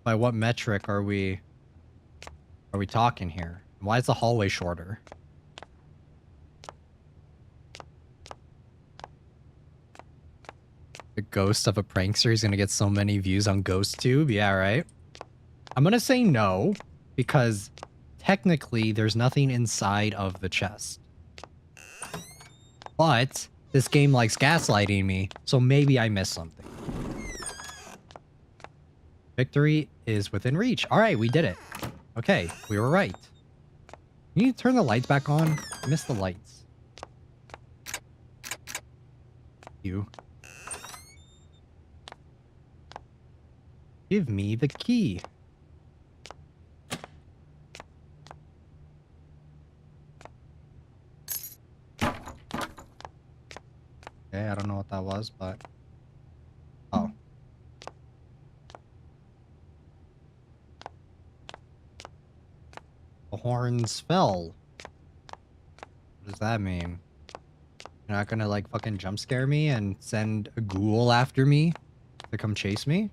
metric are we talking here? Why is the hallway shorter? The ghost of a prankster is gonna get so many views on GhostTube? Yeah, right? I'm gonna say no, because technically there's nothing inside of the chest. But this game likes gaslighting me, so maybe I missed something. Victory is within reach. Alright, we did it. Okay, we were right. You need to turn the lights back on. I missed the lights. You. Give me the key. Okay, I don't know what that was, but... Oh. The horns fell. What does that mean? You're not gonna like fucking jump scare me and send a ghoul after me to come chase me?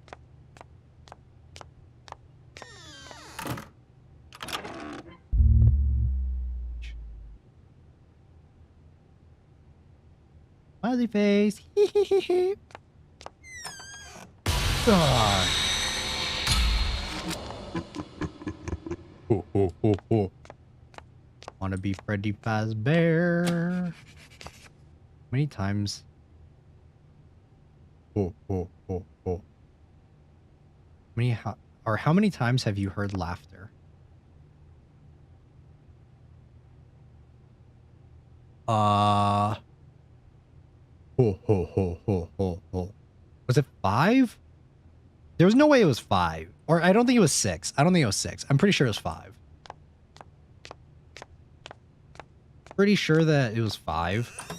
Smiley face. Ho, ho, ho, ho. Wanna be Freddy Fazbear? How many times? Ho, ho, ho, ho. How many times have you heard laughter? Ho, ho, ho, ho, ho, ho. Was it 5? There was no way it was 5. Or I don't think it was 6. I don't think it was 6. I'm pretty sure it was 5. Pretty sure that it was 5.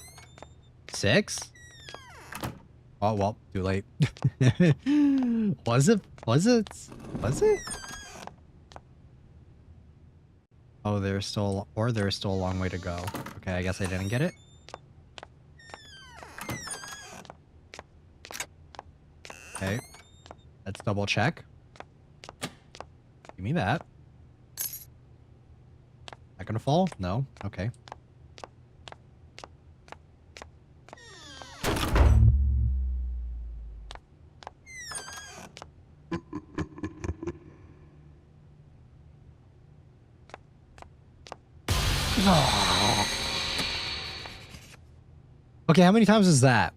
6? Oh, well, too late. Was it? Was it? Was it? Oh, there's still a long way to go. Okay, I guess I didn't get it. Okay. Let's double check. Give me that. Not gonna fall? No? Okay. Okay, how many times is that?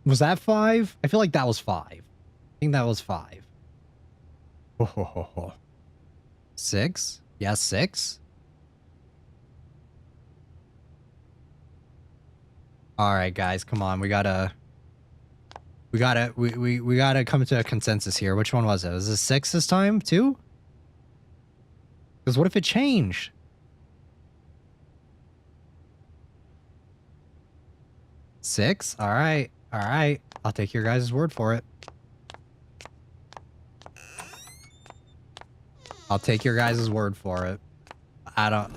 Was that 5? I feel like that was 5. I think that was 5. 6? Yeah, 6? Alright, guys, come on. We gotta come to a consensus here. Which one was it? Was it 6 this time, too? Because what if it changed? 6? Alright. Alright. I'll take your guys' word for it. I'll take your guys' word for it. I don't...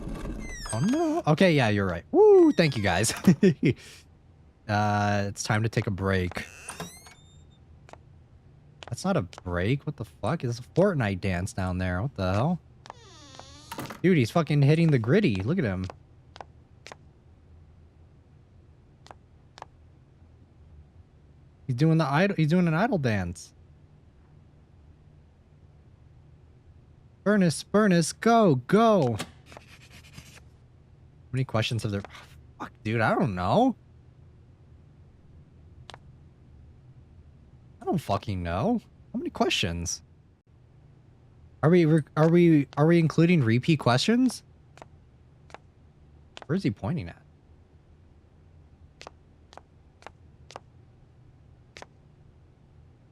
Oh, no. Okay, yeah, you're right. Woo! Thank you, guys. It's time to take a break. That's not a break. What the fuck? It's a Fortnite dance down there. What the hell? Dude, he's fucking hitting the gritty. Look at him. He's doing the idol. He's doing an idol dance. Furnace, furnace, go, go. How many questions have there? Fuck, dude, I don't know. I don't fucking know. How many questions? Are we including repeat questions? Where's he pointing at?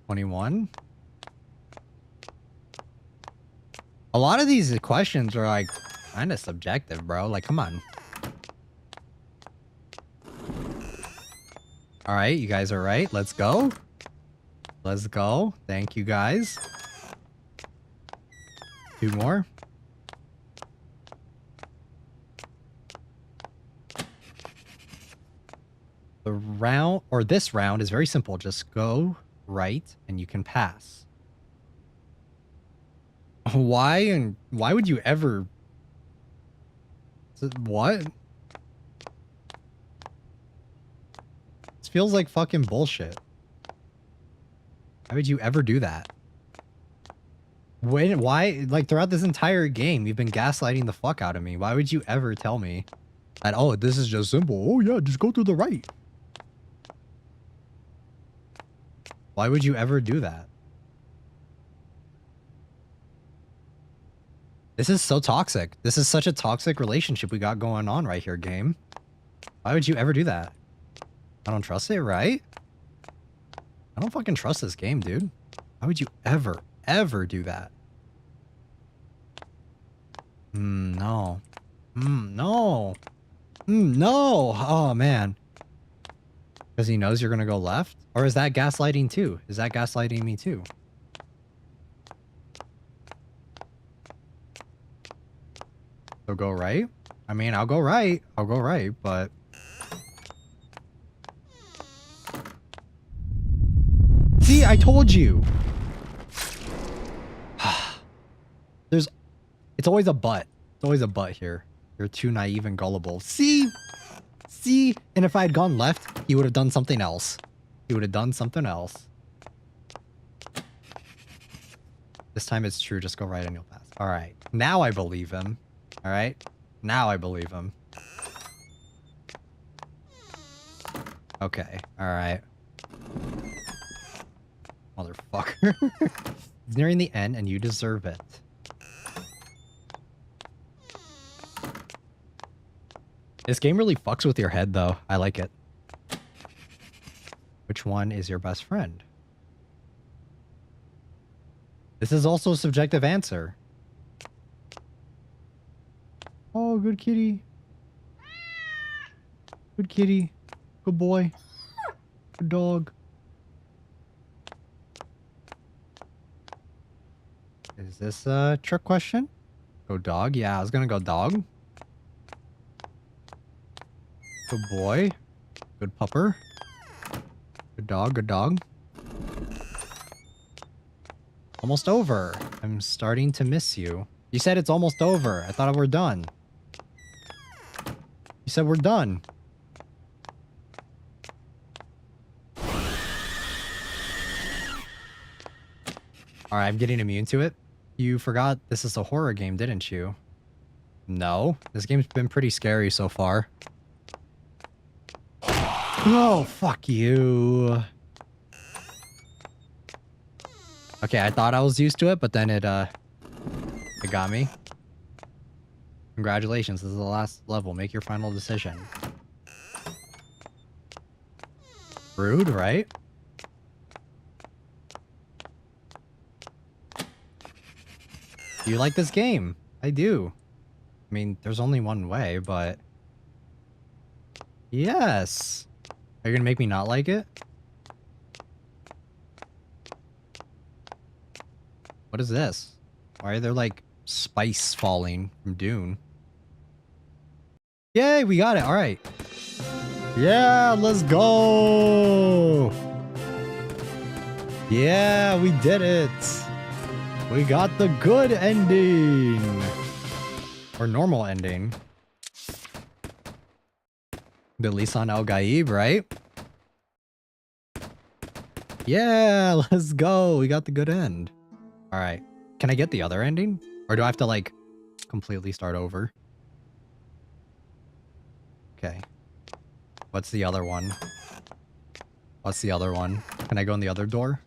$21? A lot of these questions are like kind of subjective, bro. Like, come on. All right, you guys are right. Let's go. Let's go. Thank you, guys. 2 more. The round, or this round, is very simple. Just go right and you can pass. Why would you ever... What? This feels like fucking bullshit. Why would you ever do that? Why? Like, throughout this entire game, you've been gaslighting the fuck out of me. Why would you ever tell me that, oh, this is just simple. Oh, yeah, just go to the right. Why would you ever do that? This is so toxic. This is such a toxic relationship we got going on right here, game. Why would you ever do that? I don't trust it, right? I don't fucking trust this game, dude. Why would you ever do that? No. No. No. Oh, man. Because he knows you're going to go left? Or is that gaslighting too? Is that gaslighting me too? So go right? I mean, I'll go right. I'll go right, but... See, I told you. There's... It's always a but. It's always a but here. You're too naive and gullible. See? See? And if I had gone left, he would have done something else. He would have done something else. This time it's true. Just go right and you'll pass. All right. Now I believe him. All right. Now I believe him. Okay. All right. Motherfucker. It's nearing the end and you deserve it. This game really fucks with your head, though. I like it. Which one is your best friend? This is also a subjective answer. Oh, good kitty. Good kitty. Good boy. Good dog. Is this a trick question? Go dog? Yeah, I was gonna go dog. Good boy. Good pupper. Good dog, good dog. Almost over. I'm starting to miss you. You said it's almost over. I thought we're done. You said we're done. Alright, I'm getting immune to it. You forgot this is a horror game, didn't you? No. This game's been pretty scary so far. Oh, fuck you. Okay, I thought I was used to it, but then it got me. Congratulations, this is the last level. Make your final decision. Rude, right? Do you like this game? I do. I mean, there's only one way, but... Yes! Are you gonna make me not like it? What is this? Why are there, like, spice falling from Dune? Yay, we got it! Alright. Yeah, let's go! Yeah, we did it! We got the good ending! Or normal ending. The Lisan El Gaib, right? Yeah, let's go. We got the good end. All right. Can I get the other ending? Or do I have to, like, completely start over? Okay. What's the other one? What's the other one? Can I go in the other door?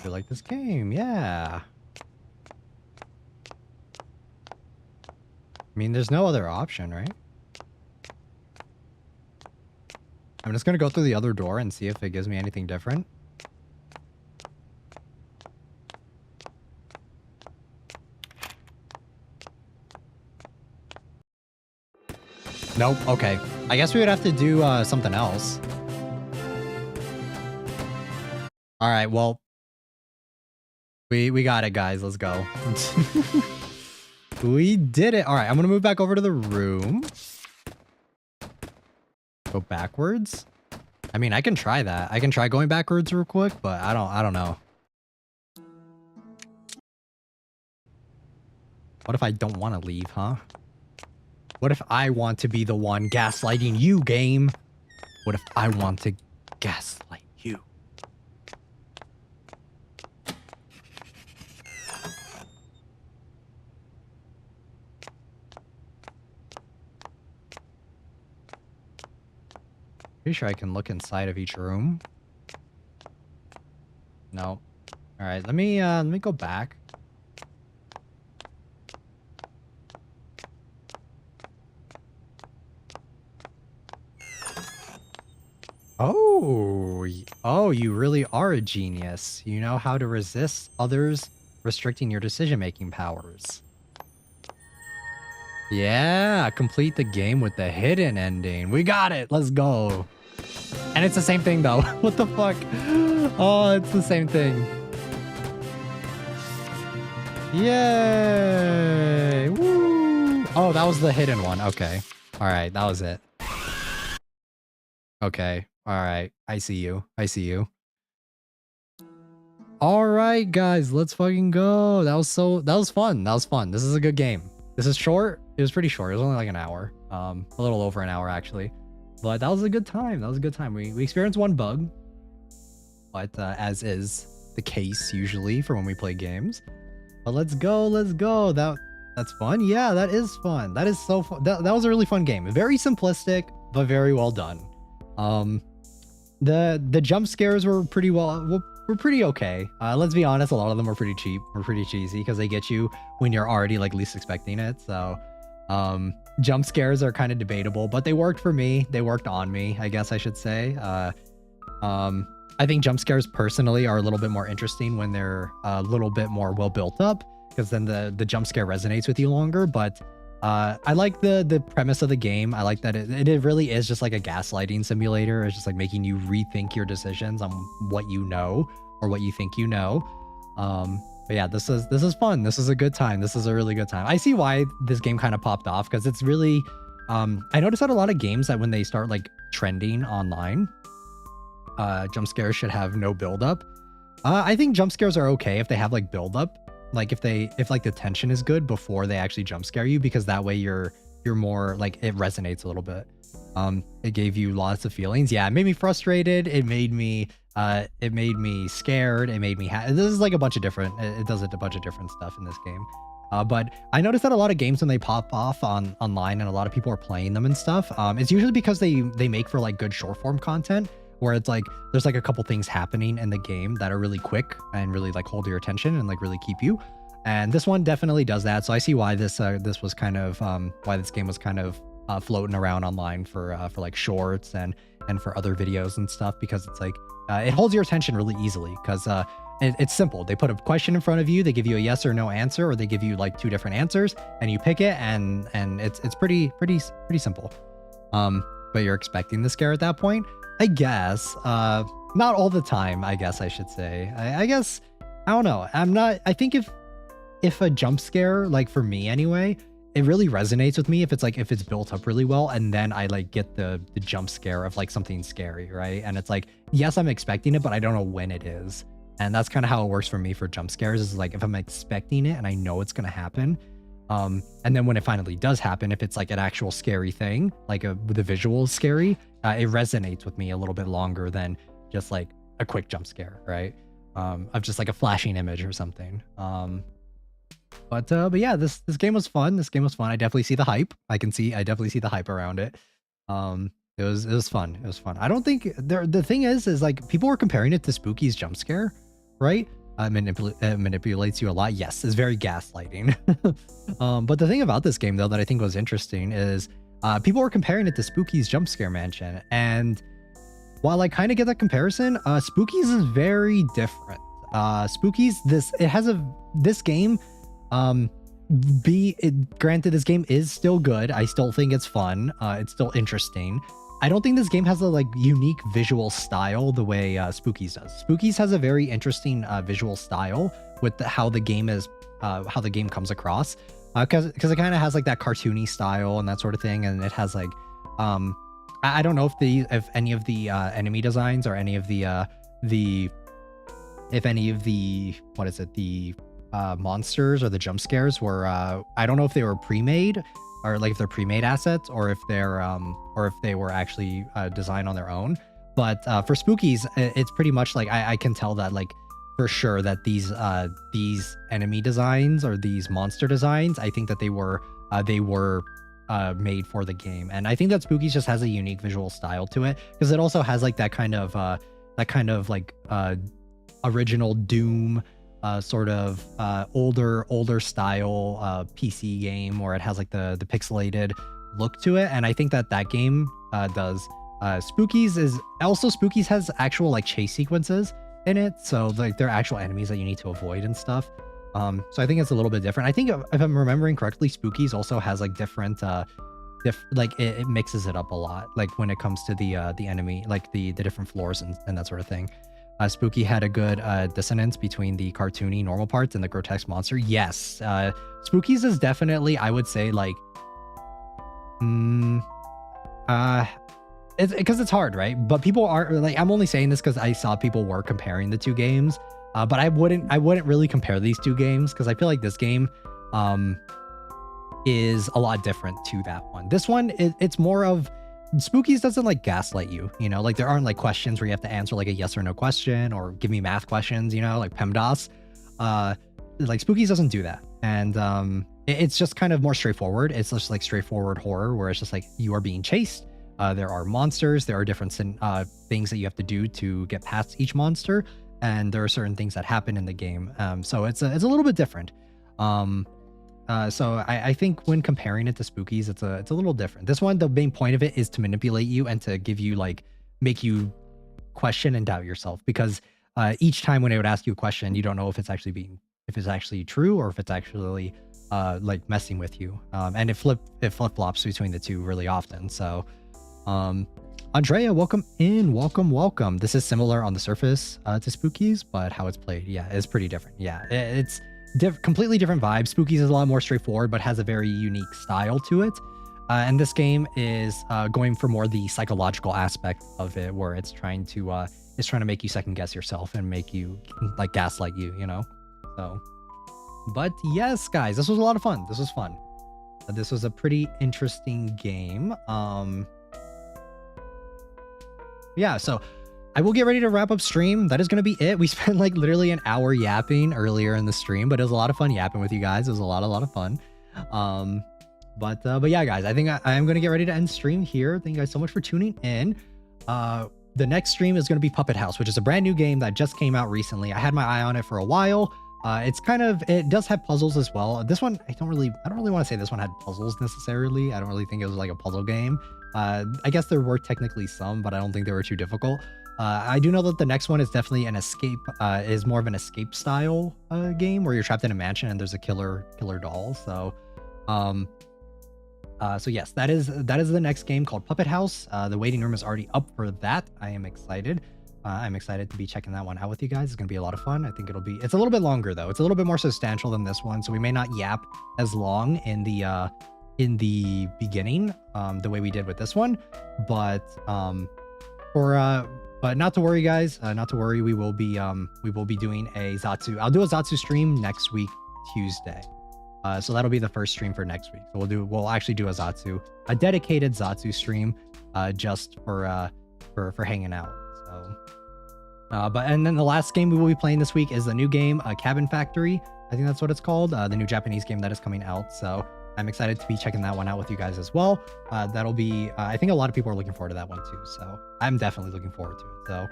You like this game? Yeah. I mean, there's no other option, right? I'm just gonna go through the other door and see if it gives me anything different. Nope. Okay. I guess we would have to do something else. All right. Well, we got it, guys. Let's go. We did it. All right. I'm gonna move back over to the room. Go backwards. I mean, I can try that. I can try going backwards real quick, but I don't know. What if I don't want to leave, huh? What if I want to be the one gaslighting you, game? What if I want to gaslight you? Pretty sure I can look inside of each room. No. All right, let me go back. Oh, you really are a genius. You know how to resist others restricting your decision-making powers. Yeah, complete the game with the hidden ending. We got it. Let's go. And it's the same thing, though. What the fuck? Oh, it's the same thing. Yay! Woo! Oh, that was the hidden one. Okay. All right, that was it. Okay. All right. I see you. I see you. All right, guys, let's fucking go. That was fun. That was fun. This is a good game. This is short. It was pretty short. It was only like an hour. A little over an hour actually. But that was a good time. That was a good time. We experienced one bug, but as is the case usually for when we play games. But let's go. Let's go. That's fun. Yeah, that is fun. That is so fun. That was a really fun game. Very simplistic, but very well done. The jump scares were pretty were pretty okay. Let's be honest, a lot of them were pretty cheap, were pretty cheesy because they get you when you're already like least expecting it. So jump scares are kind of debatable, but they worked for me. They worked on me, I guess I should say. I think jump scares personally are a little bit more interesting when they're a little bit more well built up, because then the jump scare resonates with you longer. But I like the premise of the game. I like that it really is just like a gaslighting simulator. It's just like making you rethink your decisions on what you know or what you think you know. But yeah, this is fun. This is a good time. This is a really good time. I see why this game kind of popped off, because it's really I noticed that a lot of games that when they start like trending online, jump scares should have no build up. I think jump scares are okay if they have like build up. Like if like the tension is good before they actually jump scare you, because that way you're more like, it resonates a little bit. It gave you lots of feelings. Yeah, it made me frustrated. It made me scared. It made me this is like a bunch of different, it does a bunch of different stuff in this game. But I noticed that a lot of games when they pop off online and a lot of people are playing them and stuff, it's usually because they make for like good short form content, where it's like there's like a couple things happening in the game that are really quick and really like hold your attention and like really keep you. And this one definitely does that. So I see why this was kind of why this game was kind of floating around online for like shorts and for other videos and stuff, because it's like it holds your attention really easily, because it's simple. They put a question in front of you, they give you a yes or no answer, or they give you like two different answers, and you pick it, and it's pretty simple. But you're expecting the scare at that point, I guess. Not all the time, I guess I should say. I guess, I don't know. I think if a jump scare, like for me anyway, it really resonates with me if it's built up really well, and then I like get the jump scare of like something scary, right? And it's like, yes, I'm expecting it, but I don't know when it is. And that's kind of how it works for me for jump scares, is like if I'm expecting it and I know it's gonna happen, and then when it finally does happen, if it's like an actual scary thing, like the visual is scary, it resonates with me a little bit longer than just like a quick jump scare, right? Of just like a flashing image or something. But yeah, this game was fun. This game was fun. I definitely see the hype. I definitely see the hype around it. It was fun. It was fun. I don't think the thing is like people were comparing it to Spooky's jump scare, right? Manipulates you a lot. Yes, it's very gaslighting. But the thing about this game though that I think was interesting is people were comparing it to Spooky's jump scare mansion, and while I kind of get that comparison, Spooky's is very different. Spooky's this game. Granted, this game is still good. I still think it's fun. It's still interesting. I don't think this game has a like unique visual style the way Spooky's does. Spooky's has a very interesting visual style with how the game comes across, because it kind of has like that cartoony style and that sort of thing, and it has like I don't know if any of the enemy designs or any of the monsters or the jump scares were I don't know if they were pre-made, or like if they're pre-made assets, or if they were actually designed on their own. But for Spooky's, it's pretty much like I can tell that like for sure that these enemy designs or these monster designs, I think that they were made for the game. And I think that Spooky's just has a unique visual style to it, because it also has like that kind of like original Doom sort of older style PC game, where it has like the pixelated look to it. And I think that game does. Spooky's has actual like chase sequences in it, so like they're actual enemies that you need to avoid and stuff. So I think it's a little bit different. I think if I'm remembering correctly, Spooky's also has like different like it mixes it up a lot, like when it comes to the enemy, like the different floors and that sort of thing. Spooky had a good dissonance between the cartoony normal parts and the grotesque monster. Yes, Spooky's is definitely, I would say, like, it's because it's hard, right? But people are like, I'm only saying this because I saw people were comparing the two games, but I wouldn't really compare these two games because I feel like this game is a lot different to that one. This one, it's more of, Spookies doesn't like gaslight you, you know, like there aren't like questions where you have to answer like a yes or no question or give me math questions, you know, like PEMDAS. Like Spookies doesn't do that. And it's just kind of more straightforward. It's just like straightforward horror where it's just like you are being chased. There are monsters. There are different things that you have to do to get past each monster. And there are certain things that happen in the game. So it's a little bit different. So I think when comparing it to Spookies, it's a little different. This one, the main point of it is to manipulate you and to give you like, make you question and doubt yourself, because each time when it would ask you a question, you don't know if it's actually true or if it's actually like messing with you. And it flip-flops between the two really often. So Andrea, welcome in. Welcome. This is similar on the surface to Spookies, but how it's played, yeah, is pretty different. Yeah, it's completely different vibe. Spookies is a lot more straightforward, but has a very unique style to it. And this game is going for more the psychological aspect of it, where it's trying to make you second guess yourself and make you like gaslight you, you know? So, but yes, guys, this was a lot of fun. This was fun. This was a pretty interesting game. Yeah, so I will get ready to wrap up stream. That is going to be it. We spent like literally an hour yapping earlier in the stream, but it was a lot of fun yapping with you guys. It was a lot of fun. But yeah, guys, I think I am going to get ready to end stream here. Thank you guys so much for tuning in. The next stream is going to be Puppet House, which is a brand new game that just came out recently. I had my eye on it for a while. It does have puzzles as well. This one, I don't really want to say this one had puzzles necessarily. I don't really think it was like a puzzle game. I guess there were technically some, but I don't think they were too difficult. I do know that the next one is definitely an escape, is more of an escape style game where you're trapped in a mansion and there's a killer doll. So, so yes, that is the next game called Puppet House. The waiting room is already up for that. I am excited. I'm excited to be checking that one out with you guys. It's gonna be a lot of fun. I think it's a little bit longer though. It's a little bit more substantial than this one, so we may not yap as long in the beginning, the way we did with this one, but not to worry, guys. Not to worry. We will be doing a Zatsu. I'll do a Zatsu stream next week, Tuesday. So that'll be the first stream for next week. So we'll actually do a dedicated Zatsu stream, just for hanging out. So, and then the last game we will be playing this week is the new game, Cabin Factory. I think that's what it's called. The new Japanese game that is coming out. So I'm excited to be checking that one out with you guys as well. That'll be, I think a lot of people are looking forward to that one too. So I'm definitely looking forward to it.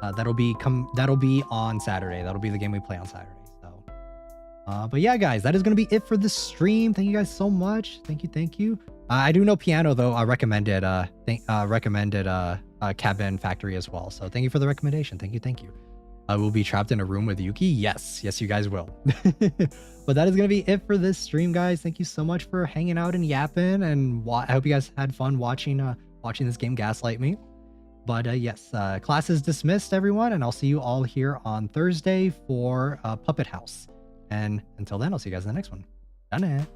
So that'll be on Saturday. That'll be the game we play on Saturday. So, but yeah, guys, that is going to be it for this stream. Thank you guys so much. Thank you. I do know Piano though. I recommended Cabin Factory as well. So thank you for the recommendation. Thank you. I will be trapped in a room with Yuki. Yes, you guys will. But that is going to be it for this stream, guys. Thank you so much for hanging out and yapping. And I hope you guys had fun watching this game gaslight me. But yes, class is dismissed, everyone. And I'll see you all here on Thursday for Puppet House. And until then, I'll see you guys in the next one. Done it.